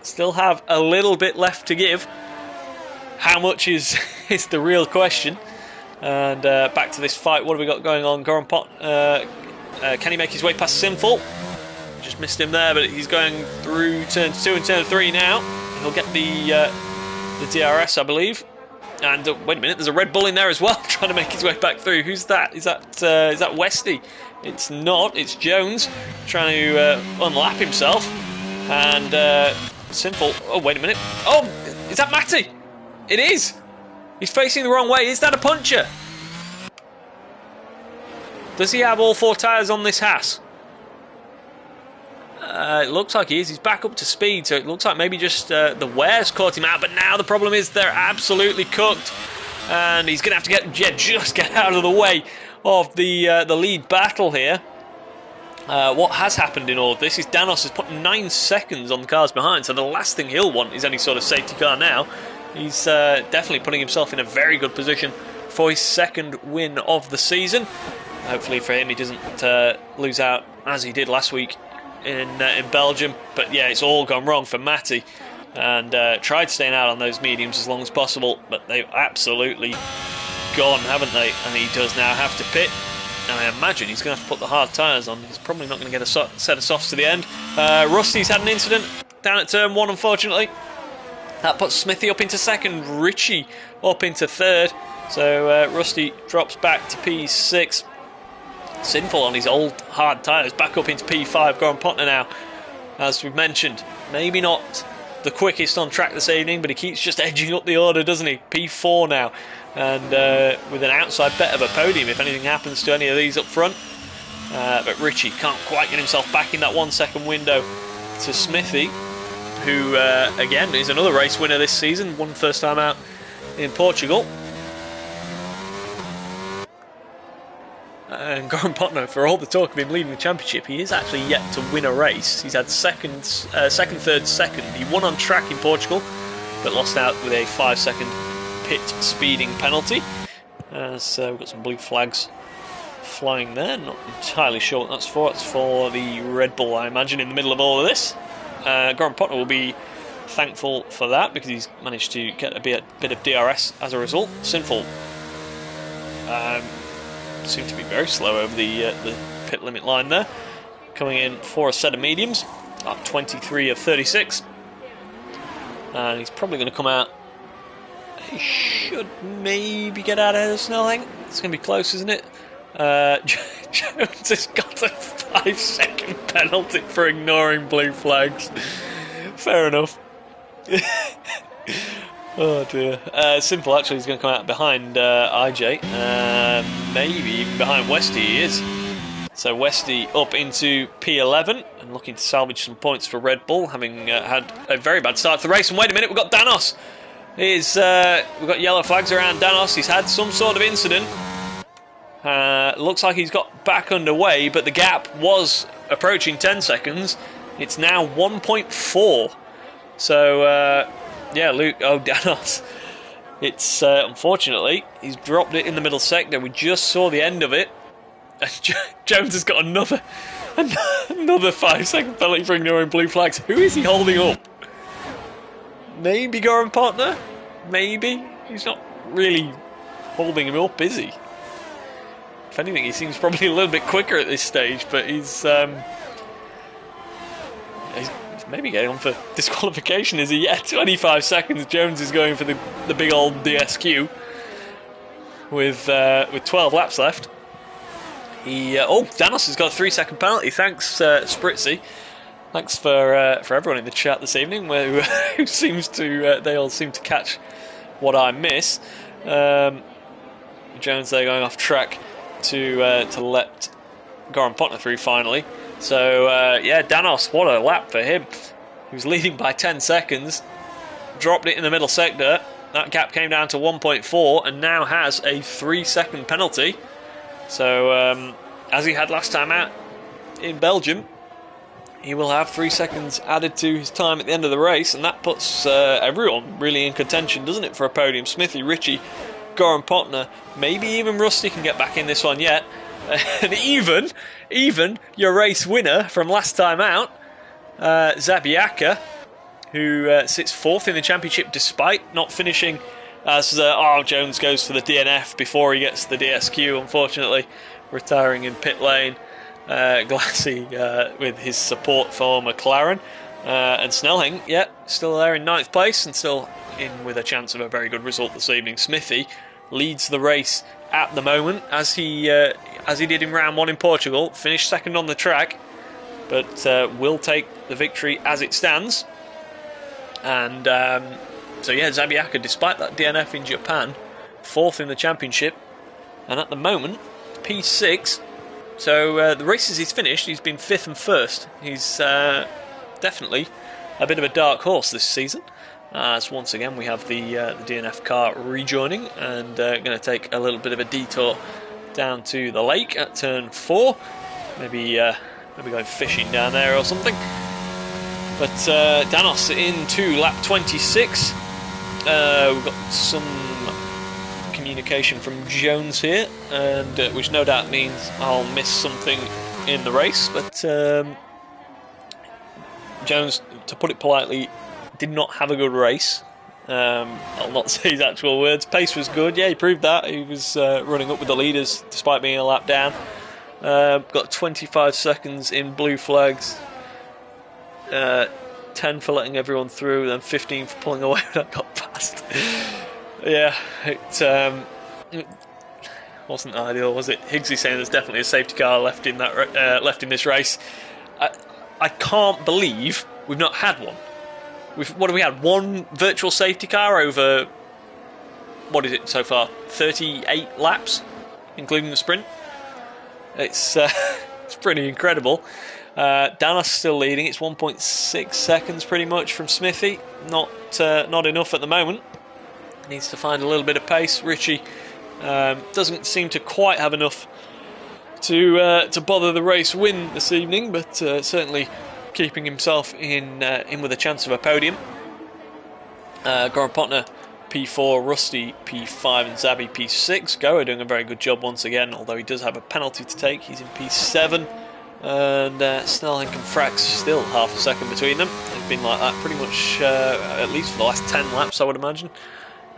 still have a little bit left to give. How much is the real question. And back to this fight. What have we got going on? Goran Potner, can he make his way past Sinful? Just missed him there, but he's going through turn 2 and turn 3 now. He'll get the DRS, I believe. And wait a minute, there's a Red Bull in there as well, trying to make his way back through. Who's that? Is that Westy? It's not. It's Jones trying to unlap himself. And Sinful. Oh, wait a minute. Oh, is that Matty? It is. He's facing the wrong way. Is that a puncher? Does he have all 4 tyres on this Haas? It looks like he is. He's back up to speed, so it looks like maybe just the wear's caught him out. But now the problem is they're absolutely cooked, and he's going to have to just get out of the way of the lead battle here. What has happened in all of this is Danos has put 9 seconds on the cars behind, so the last thing he'll want is any sort of safety car now. He's definitely putting himself in a very good position for his 2nd win of the season. Hopefully for him he doesn't lose out as he did last week in Belgium. But yeah, it's all gone wrong for Matty, and tried staying out on those mediums as long as possible, but they've absolutely gone, haven't they? And he does now have to pit. And I imagine he's going to have to put the hard tyres on. He's probably not going to get a set of softs to the end. Rusty's had an incident down at turn 1, unfortunately. That puts Smithy up into 2nd, Richie up into 3rd. So Rusty drops back to P6. Sinful on his old hard tyres, back up into P5. Goran Potner now, as we've mentioned, maybe not the quickest on track this evening, but he keeps just edging up the order, doesn't he? P4 now, and with an outside bet of a podium if anything happens to any of these up front. But Richie can't quite get himself back in that 1 second window to Smithy, who again is another race winner this season, won first time out in Portugal. And Goran Potner, for all the talk of him leading the championship, he is actually yet to win a race. He's had second, third, second. He won on track in Portugal, but lost out with a 5-second pit speeding penalty. So we've got some blue flags flying there. Not entirely sure what that's for. It's for the Red Bull, I imagine, in the middle of all of this. Goran Potner will be thankful for that because he's managed to get a bit of DRS as a result. Sinful seemed to be very slow over the pit limit line there, coming in for a set of mediums at 23 of 36, and he's probably going to come out. He should maybe get out ahead of Snell. I think it's going to be close, isn't it? Jones has got a 5-second penalty for ignoring blue flags. Fair enough. Oh dear. Simple actually is going to come out behind IJ. Maybe even behind Westy he is. So Westy up into P11 and looking to salvage some points for Red Bull, having had a very bad start to the race. And wait a minute, we've got Danos. We've got yellow flags around Danos. He's had some sort of incident. Looks like he's got back underway, but the gap was approaching 10 seconds. It's now 1.4. So... yeah, Danos. It's unfortunately he's dropped it in the middle sector. We just saw the end of it. And Jones has got another 5-second penalty for ignoring blue flags. Who is he holding up? Maybe Goran Potner? Maybe he's not really holding him up, is he? If anything, he seems probably a little bit quicker at this stage, but he's maybe getting on for disqualification, is he? Yeah, 25 seconds. Jones is going for the big old DSQ with 12 laps left. Danos has got a 3-second penalty. Thanks, Spritzy. Thanks for everyone in the chat this evening, who seems to they all seem to catch what I miss. Jones there going off track to let Goran Potner through finally. So, yeah, Danos, what a lap for him. He was leading by 10 seconds, dropped it in the middle sector. That gap came down to 1.4 and now has a 3-second penalty. So, as he had last time out in Belgium, he will have 3 seconds added to his time at the end of the race, and that puts everyone really in contention, doesn't it, for a podium? Smithy, Richie, Goran Potner, maybe even Rusty can get back in this one yet. And even your race winner from last time out, Zabiaka, who sits 4th in the championship despite not finishing as Jones goes for the DNF before he gets the DSQ, unfortunately, retiring in pit lane. Glassy with his support for McLaren. And Snelling, yeah, still there in 9th place and still in with a chance of a very good result this evening. Smithy leads the race at the moment, as he did in round 1 in Portugal. Finished 2nd on the track, but will take the victory as it stands. And so yeah, Zabiaka, despite that DNF in Japan, 4th in the championship, and at the moment P6. So the races he's finished, he's been 5th and 1st. He's definitely a bit of a dark horse this season. As once again we have the DNF car rejoining and going to take a little bit of a detour down to the lake at turn 4. Maybe going fishing down there or something. But Danos into lap 26. We've got some communication from Jones here, and which no doubt means I'll miss something in the race. But Jones, to put it politely, did not have a good race. I'll not say his actual words. Pace was good, yeah, he proved that. He was running up with the leaders despite being a lap down. Got 25 seconds in blue flags, 10 for letting everyone through, then 15 for pulling away when I got past. Yeah, it wasn't ideal, was it? Higgsy saying there's definitely a safety car left in that left in this race. I can't believe we've not had one. What have we had? One virtual safety car over, what is it so far? 38 laps, including the sprint. It's it's pretty incredible. Danos still leading. It's 1.6 seconds pretty much from Smithy. Not enough at the moment. Needs to find a little bit of pace. Richie doesn't seem to quite have enough to bother the race win this evening, but certainly keeping himself in with a chance of a podium. Goran Potner P4, Rusty P5 and Zabi P6. Goa doing a very good job once again, although he does have a penalty to take. He's in P7. And Snelling and Frax still half a second between them. They've been like that pretty much at least for the last 10 laps, I would imagine.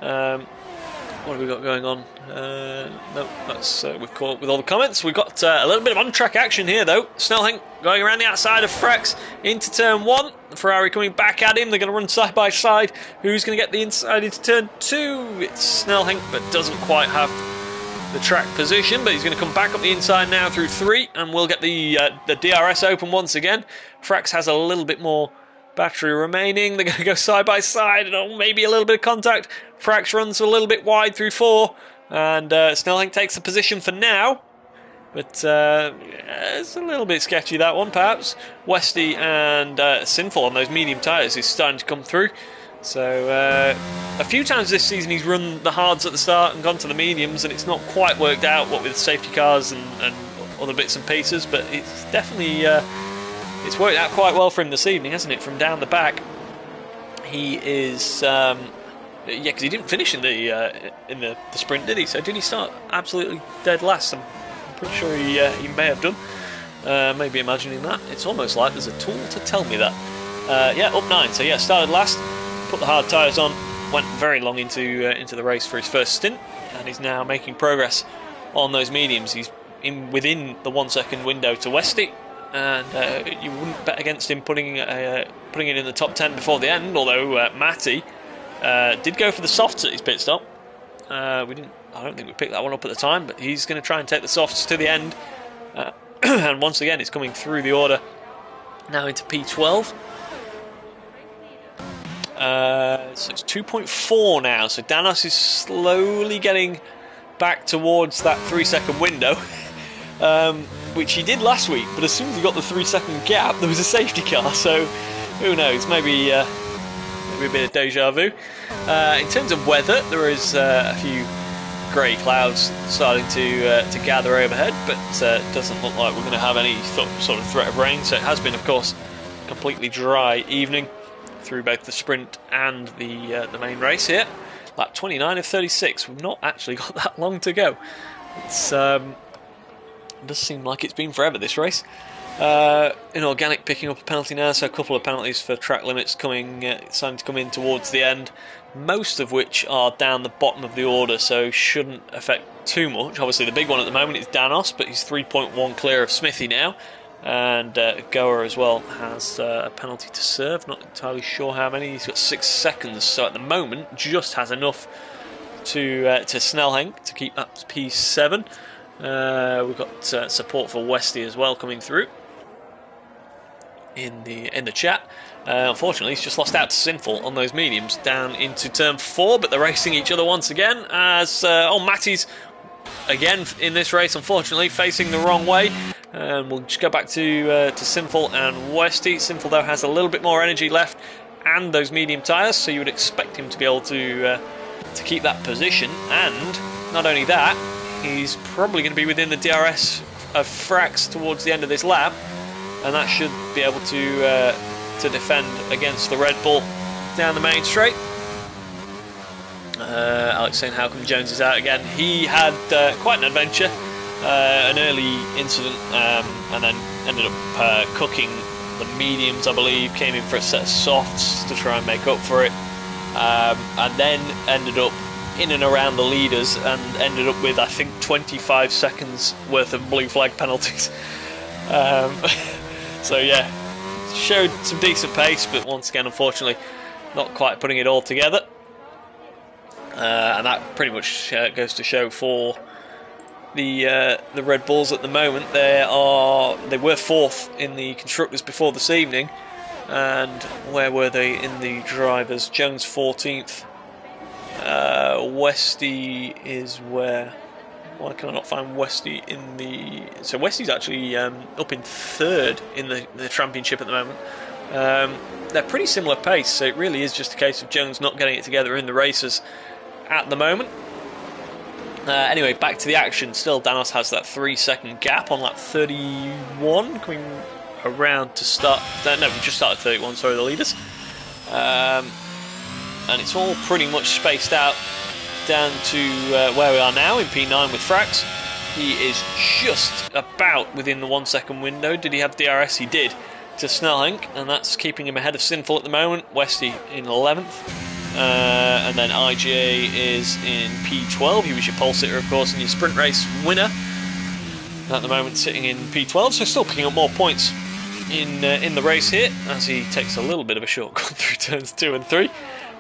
What have we got going on? No, that's we've caught up with all the comments. We've got a little bit of on-track action here, though. Snelling going around the outside of Frax into turn 1. The Ferrari coming back at him. They're going to run side by side. Who's going to get the inside into turn 2? It's Snelling, but doesn't quite have the track position, but he's going to come back up the inside now through 3, and we'll get the DRS open once again. Frax has a little bit more battery remaining. They're going to go side by side, and maybe a little bit of contact. Frax runs a little bit wide through 4, and Snelling takes the position for now, but it's a little bit sketchy, that one, perhaps. Westy and Sinful on those medium tyres is starting to come through. So a few times this season he's run the hards at the start and gone to the mediums, and it's not quite worked out, what with safety cars and other bits and pieces, but it's definitely it's worked out quite well for him this evening, hasn't it? From down the back, he is yeah, because he didn't finish in the sprint, did he? So did he start absolutely dead last? I'm pretty sure he may have done. Maybe imagining that. It's almost like there's a tool to tell me that. Yeah, up 9. So yeah, started last. Put the hard tyres on, went very long into the race for his first stint, and he's now making progress on those mediums. He's within the 1 second window to Westy, and you wouldn't bet against him putting it in the top 10 before the end. Although Matty did go for the softs at his pit stop. I don't think we picked that one up at the time, but he's going to try and take the softs to the end. And once again, it's coming through the order now into P12. So it's 2.4 now, so Danos is slowly getting back towards that 3 second window, which he did last week, but as soon as he got the 3 second gap there was a safety car, so who knows, maybe a bit of deja vu. In terms of weather, there is a few grey clouds starting to gather overhead, but it doesn't look like we're going to have any sort of threat of rain, so it has been, of course, a completely dry evening through both the sprint and the main race here. Lap 29 of 36. We've not actually got that long to go. It's it does seem like it's been forever, this race. Inorganic picking up a penalty now, so a couple of penalties for track limits starting to come in towards the end, most of which are down the bottom of the order, so shouldn't affect too much. Obviously the big one at the moment is Danos, but he's 3.1 clear of Smithy now. And Goa as well has a penalty to serve. Not entirely sure how many. He's got 6 seconds, so at the moment just has enough to Snellhenk to keep that P7. We've got support for Westy as well coming through in the chat. Unfortunately, he's just lost out to Sinful on those mediums down into turn 4, but they're racing each other once again as Matty's again in this race, unfortunately, facing the wrong way. And we'll just go back to Sinful and Westy. Sinful, though, has a little bit more energy left and those medium tyres, so you would expect him to be able to keep that position. And not only that, he's probably going to be within the DRS of Frax towards the end of this lap, and that should be able to defend against the Red Bull down the main straight. Alex saying how come Jones is out again. He had quite an adventure, an early incident, and then ended up cooking the mediums, I believe, came in for a set of softs to try and make up for it, and then ended up in and around the leaders and ended up with, I think, 25 seconds worth of blue flag penalties. So yeah, showed some decent pace, but once again, unfortunately, not quite putting it all together. And that pretty much goes to show for the Red Bulls at the moment. They were 4th in the constructors before this evening, and where were they in the drivers? Jones 14th. Westy is where? Why can I not find Westy in the? So Westy's actually up in 3rd in the championship at the moment. They're pretty similar pace, so it really is just a case of Jones not getting it together in the races at the moment. Anyway, back to the action. Still, Danos has that 3-second gap on lap 31, coming around to start. No, we just started 31. Sorry, the leaders. And it's all pretty much spaced out down to where we are now in P9 with Frax. He is just about within the 1-second window. Did he have DRS? He did, to Snellhenk, and that's keeping him ahead of Sinful at the moment. Westy in 11th. And then IGA is in P12. He was your pole sitter, of course, and your sprint race winner. At the moment, sitting in P12, so still picking up more points in the race here, as he takes a little bit of a shortcut through turns 2 and 3.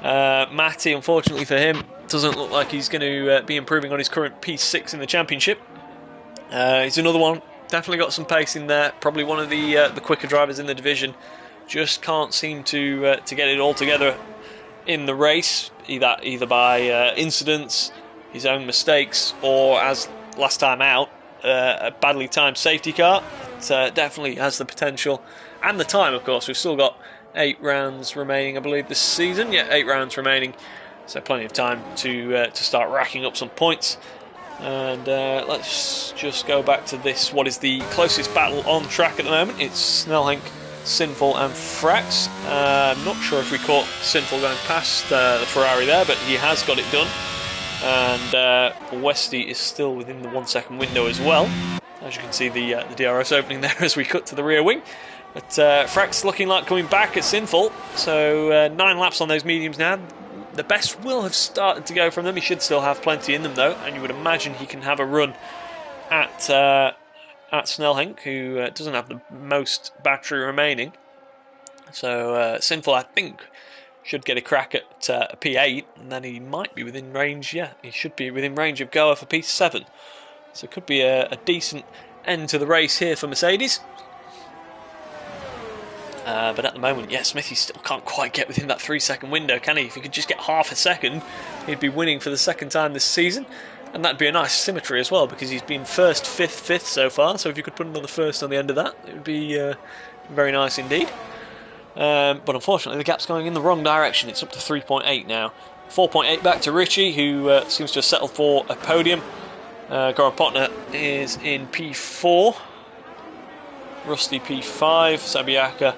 Matty, unfortunately for him, doesn't look like he's going to be improving on his current P6 in the championship. He's another one, definitely got some pace in there. Probably one of the quicker drivers in the division. Just can't seem to get it all together in the race, either by incidents, his own mistakes, or as last time out, a badly timed safety car. It definitely has the potential and the time, of course. We've still got 8 rounds remaining, I believe, this season. Yeah, 8 rounds remaining, so plenty of time to start racking up some points. And let's just go back to this. What is the closest battle on track at the moment? It's Snellhenk, Sinful and Frax. I'm not sure if we caught Sinful going past the Ferrari there, but he has got it done. And Westy is still within the 1-second window as well. As you can see, the DRS opening there as we cut to the rear wing. But Frax looking like coming back at Sinful. So 9 laps on those mediums now. The best will have started to go from them. He should still have plenty in them though, and you would imagine he can have a run at Snellhenk, who doesn't have the most battery remaining. So Sinful, I think, should get a crack at P8, and then he might be within range. Yeah, he should be within range of Goa for P7. So it could be a decent end to the race here for Mercedes. But at the moment, yeah, Smithy still can't quite get within that 3-second window, can he? If he could just get half a second, he'd be winning for the 2nd time this season. And that'd be a nice symmetry as well, because he's been 1st, 5th, 5th so far. So if you could put another 1st on the end of that, it would be very nice indeed. But unfortunately, the gap's going in the wrong direction. It's up to 3.8 now. 4.8 back to Richie, who seems to have settled for a podium. Goran Potner is in P4. Rusty P5. Sabiaka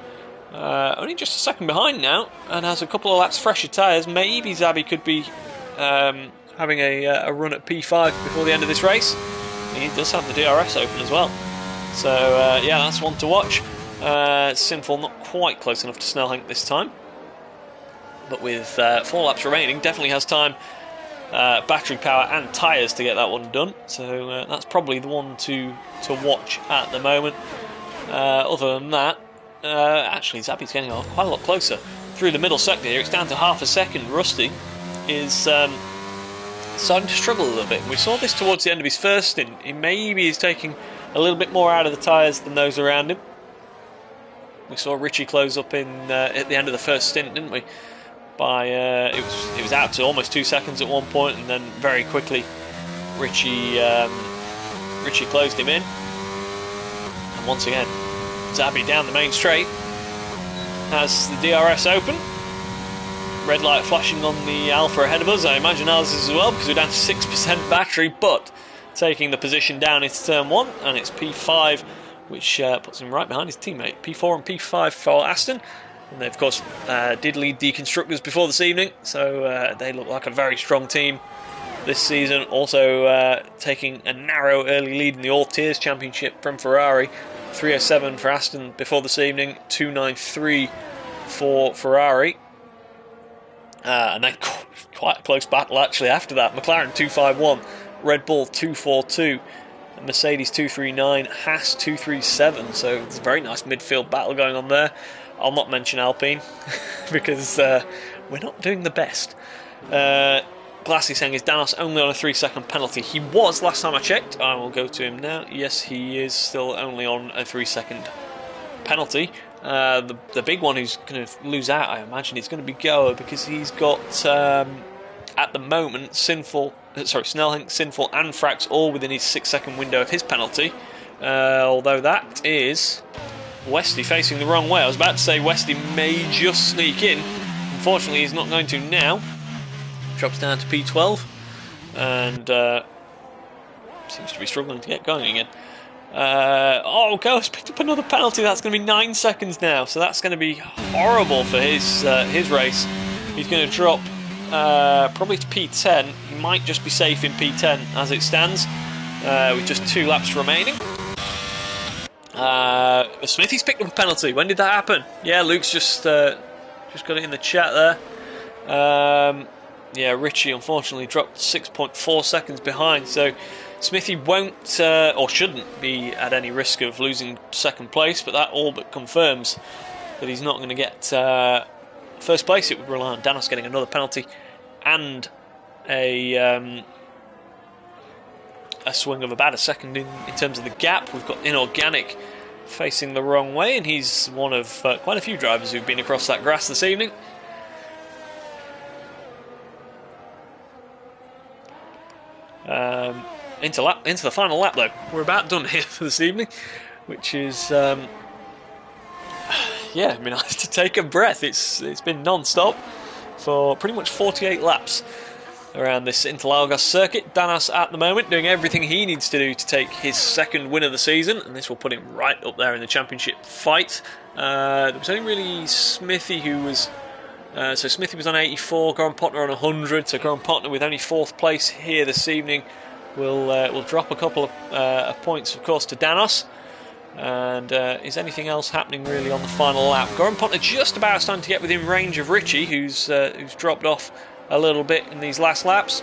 only just a second behind now, and has a couple of laps fresher tyres. Maybe Zabi could be having a run at P5 before the end of this race. He does have the DRS open as well. So yeah, that's one to watch. Sinful not quite close enough to Snellhenk this time, but with 4 laps remaining, definitely has time, battery power and tyres to get that one done. So that's probably the one to watch at the moment. Other than that, actually Zabby's getting quite a lot closer. Through the middle sector here, it's down to half a second. Rusty is starting to struggle a little bit. We saw this towards the end of his first stint. He maybe is taking a little bit more out of the tyres than those around him. We saw Richie close up in at the end of the first stint, didn't we? By it was out to almost 2 seconds at one point, and then very quickly Richie closed him in. And once again, Zabby down the main straight has the DRS open. Red light flashing on the Alpha ahead of us. I imagine ours is as well, because we're down to 6% battery, but taking the position down into turn 1, and it's P5, which puts him right behind his teammate. P4 and P5 for Aston. And they, of course, did lead the Constructors before this evening, so they look like a very strong team this season. Also taking a narrow early lead in the All Tiers Championship from Ferrari. 3:07 for Aston before this evening, 2:93 for Ferrari. And then quite a close battle actually after that. McLaren 2:51, Red Bull 2:42, Mercedes 2:39, Haas 2:37. So it's a very nice midfield battle going on there. I'll not mention Alpine because we're not doing the best. Glassy saying, is Danos only on a 3-second penalty? He was last time I checked. I will go to him now. Yes, he is still only on a 3-second penalty. The big one who's going to lose out, I imagine, is going to be Goa, because he's got at the moment Snellhink, Sinful and Frax all within his 6-second window of his penalty. Although that is Westy facing the wrong way. I was about to say Westy may just sneak in. Unfortunately, he's not going to now. Drops down to P12 and seems to be struggling to get going again. Go's picked up another penalty. That's going to be 9 seconds now, so that's going to be horrible for his race. He's going to drop probably to P10. He might just be safe in P10 as it stands, with just 2 laps remaining. Smithy's picked up a penalty. When did that happen? Yeah, Luke's just got it in the chat there. Yeah, Richie unfortunately dropped 6.4 seconds behind, so Smithy won't or shouldn't be at any risk of losing second place, but that all but confirms that he's not going to get first place. It would rely on Danos getting another penalty and a swing of about a second in terms of the gap. We've got Inorganic facing the wrong way, and he's one of quite a few drivers who've been across that grass this evening. Into the final lap though. We're about done here for this evening, which is yeah, I mean, I have to take a breath. It's been non-stop for pretty much 48 laps around this Interlagos circuit. Danos at the moment doing everything he needs to do to take his second win of the season, and this will put him right up there in the championship fight. There was only really Smithy who was so Smithy was on 84, Goran Potner on 100, so Goran Potner with only 4th place here this evening will drop a couple of points, of course, to Danos. And is anything else happening really on the final lap? Goran Potner just about starting to get within range of Richie, who's dropped off a little bit in these last laps.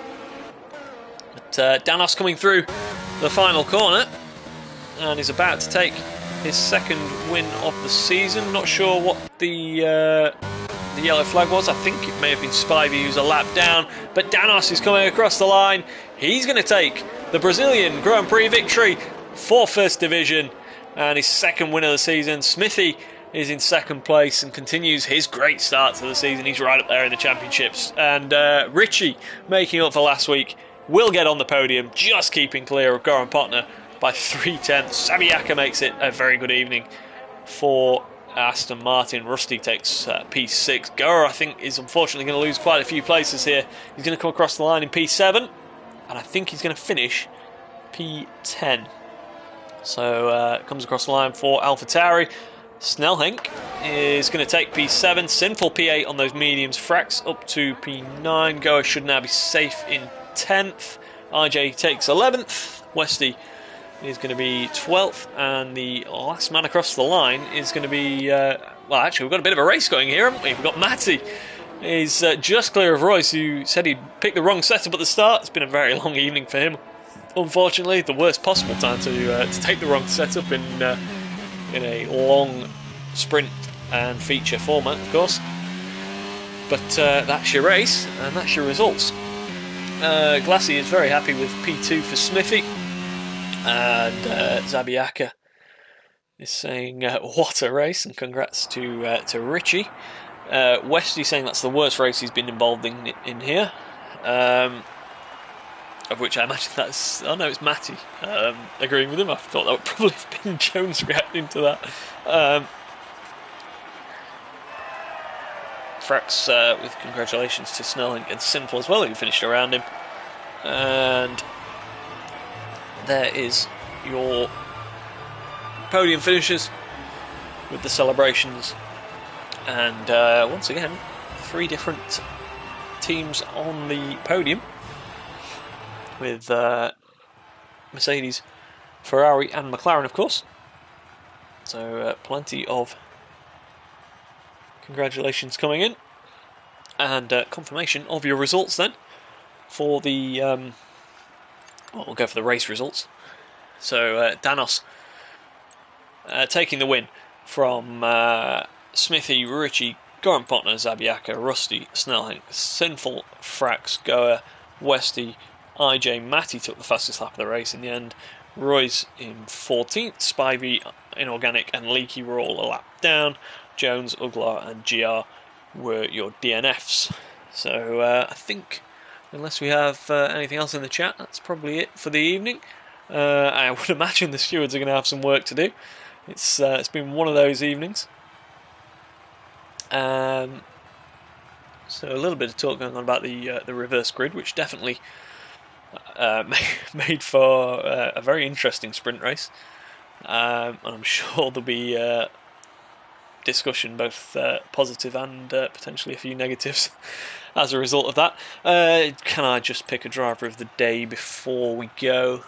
But Danos coming through the final corner and is about to take his second win of the season. Not sure what the yellow flag was. I think it may have been Spivey who's a lap down, but Danos is coming across the line. He's going to take the Brazilian Grand Prix victory for First Division and his second win of the season. Smithy is in second place and continues his great start to the season. He's right up there in the championships. And Richie, making up for last week, will get on the podium, just keeping clear of Goran Potner by 3/10. Sabiaka makes it a very good evening for Aston Martin. Rusty takes P6. Goa, I think, is unfortunately going to lose quite a few places here. He's going to come across the line in P7, and I think he's going to finish P10. So comes across the line for AlphaTauri. Snellhink is going to take P7. Sinful P8 on those mediums. Frax up to P9. Goa should now be safe in 10th. IJ takes 11th. Westy is going to be 12th, and the last man across the line is going to be well, actually we've got a bit of a race going here, haven't we? We've got Matty is just clear of Royce, who said he'd picked the wrong setup at the start. It's been a very long evening for him, unfortunately. The worst possible time to take the wrong setup in in a long sprint and feature format, of course. But that's your race, and that's your results. Glassy is very happy with P2 for Smithy, and Zabiaka is saying, what a race, and congrats to Richie. Westy saying that's the worst race he's been involved in here. Of which I imagine that's... Oh no, it's Matty agreeing with him. I thought that would probably have been Jones reacting to that. Frax with congratulations to Snelling and Simple as well, who finished around him. And there is your podium finishes with the celebrations. And once again, 3 different teams on the podium with Mercedes, Ferrari and McLaren, of course. So plenty of congratulations coming in, and confirmation of your results then for the well, we'll go for the race results. So Danos taking the win from Smithy, Richie, Goran Potner, Zabiaka, Rusty, Snellhank, Sinful, Frax, Goa, Westy, IJ, Matty took the fastest lap of the race in the end. Roy's in 14th, Spivey, Inorganic and Leaky were all a lap down. Jones, Uglar and GR were your DNFs. So I think, unless we have anything else in the chat, that's probably it for the evening. I would imagine the stewards are going to have some work to do. It's been one of those evenings. So a little bit of talk going on about the reverse grid, which definitely made for a very interesting sprint race. And I'm sure there'll be discussion, both positive and potentially a few negatives as a result of that. Can I just pick a driver of the day before we go?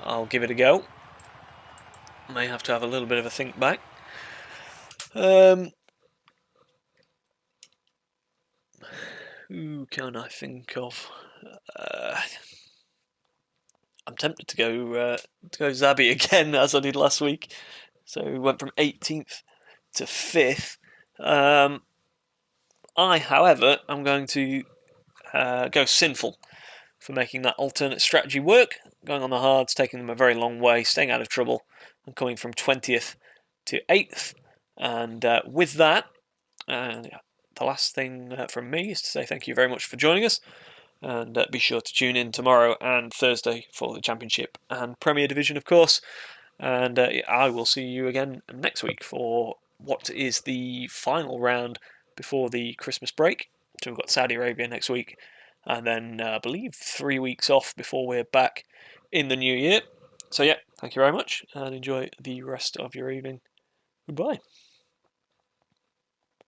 I'll give it a go. May have to have a little bit of a think back. Who can I think of? I'm tempted to go Zabi again, as I did last week. So we went from 18th to 5th. I, however, am going to go Sinful for making that alternate strategy work, going on the hards, taking them a very long way, staying out of trouble, and coming from 20th to 8th. And with that, the last thing from me is to say thank you very much for joining us, and be sure to tune in tomorrow and Thursday for the Championship and Premier Division, of course. And I will see you again next week for what is the final round before the Christmas break. So we've got Saudi Arabia next week, and then I believe 3 weeks off before we're back in the new year. So yeah, thank you very much, and enjoy the rest of your evening. Goodbye.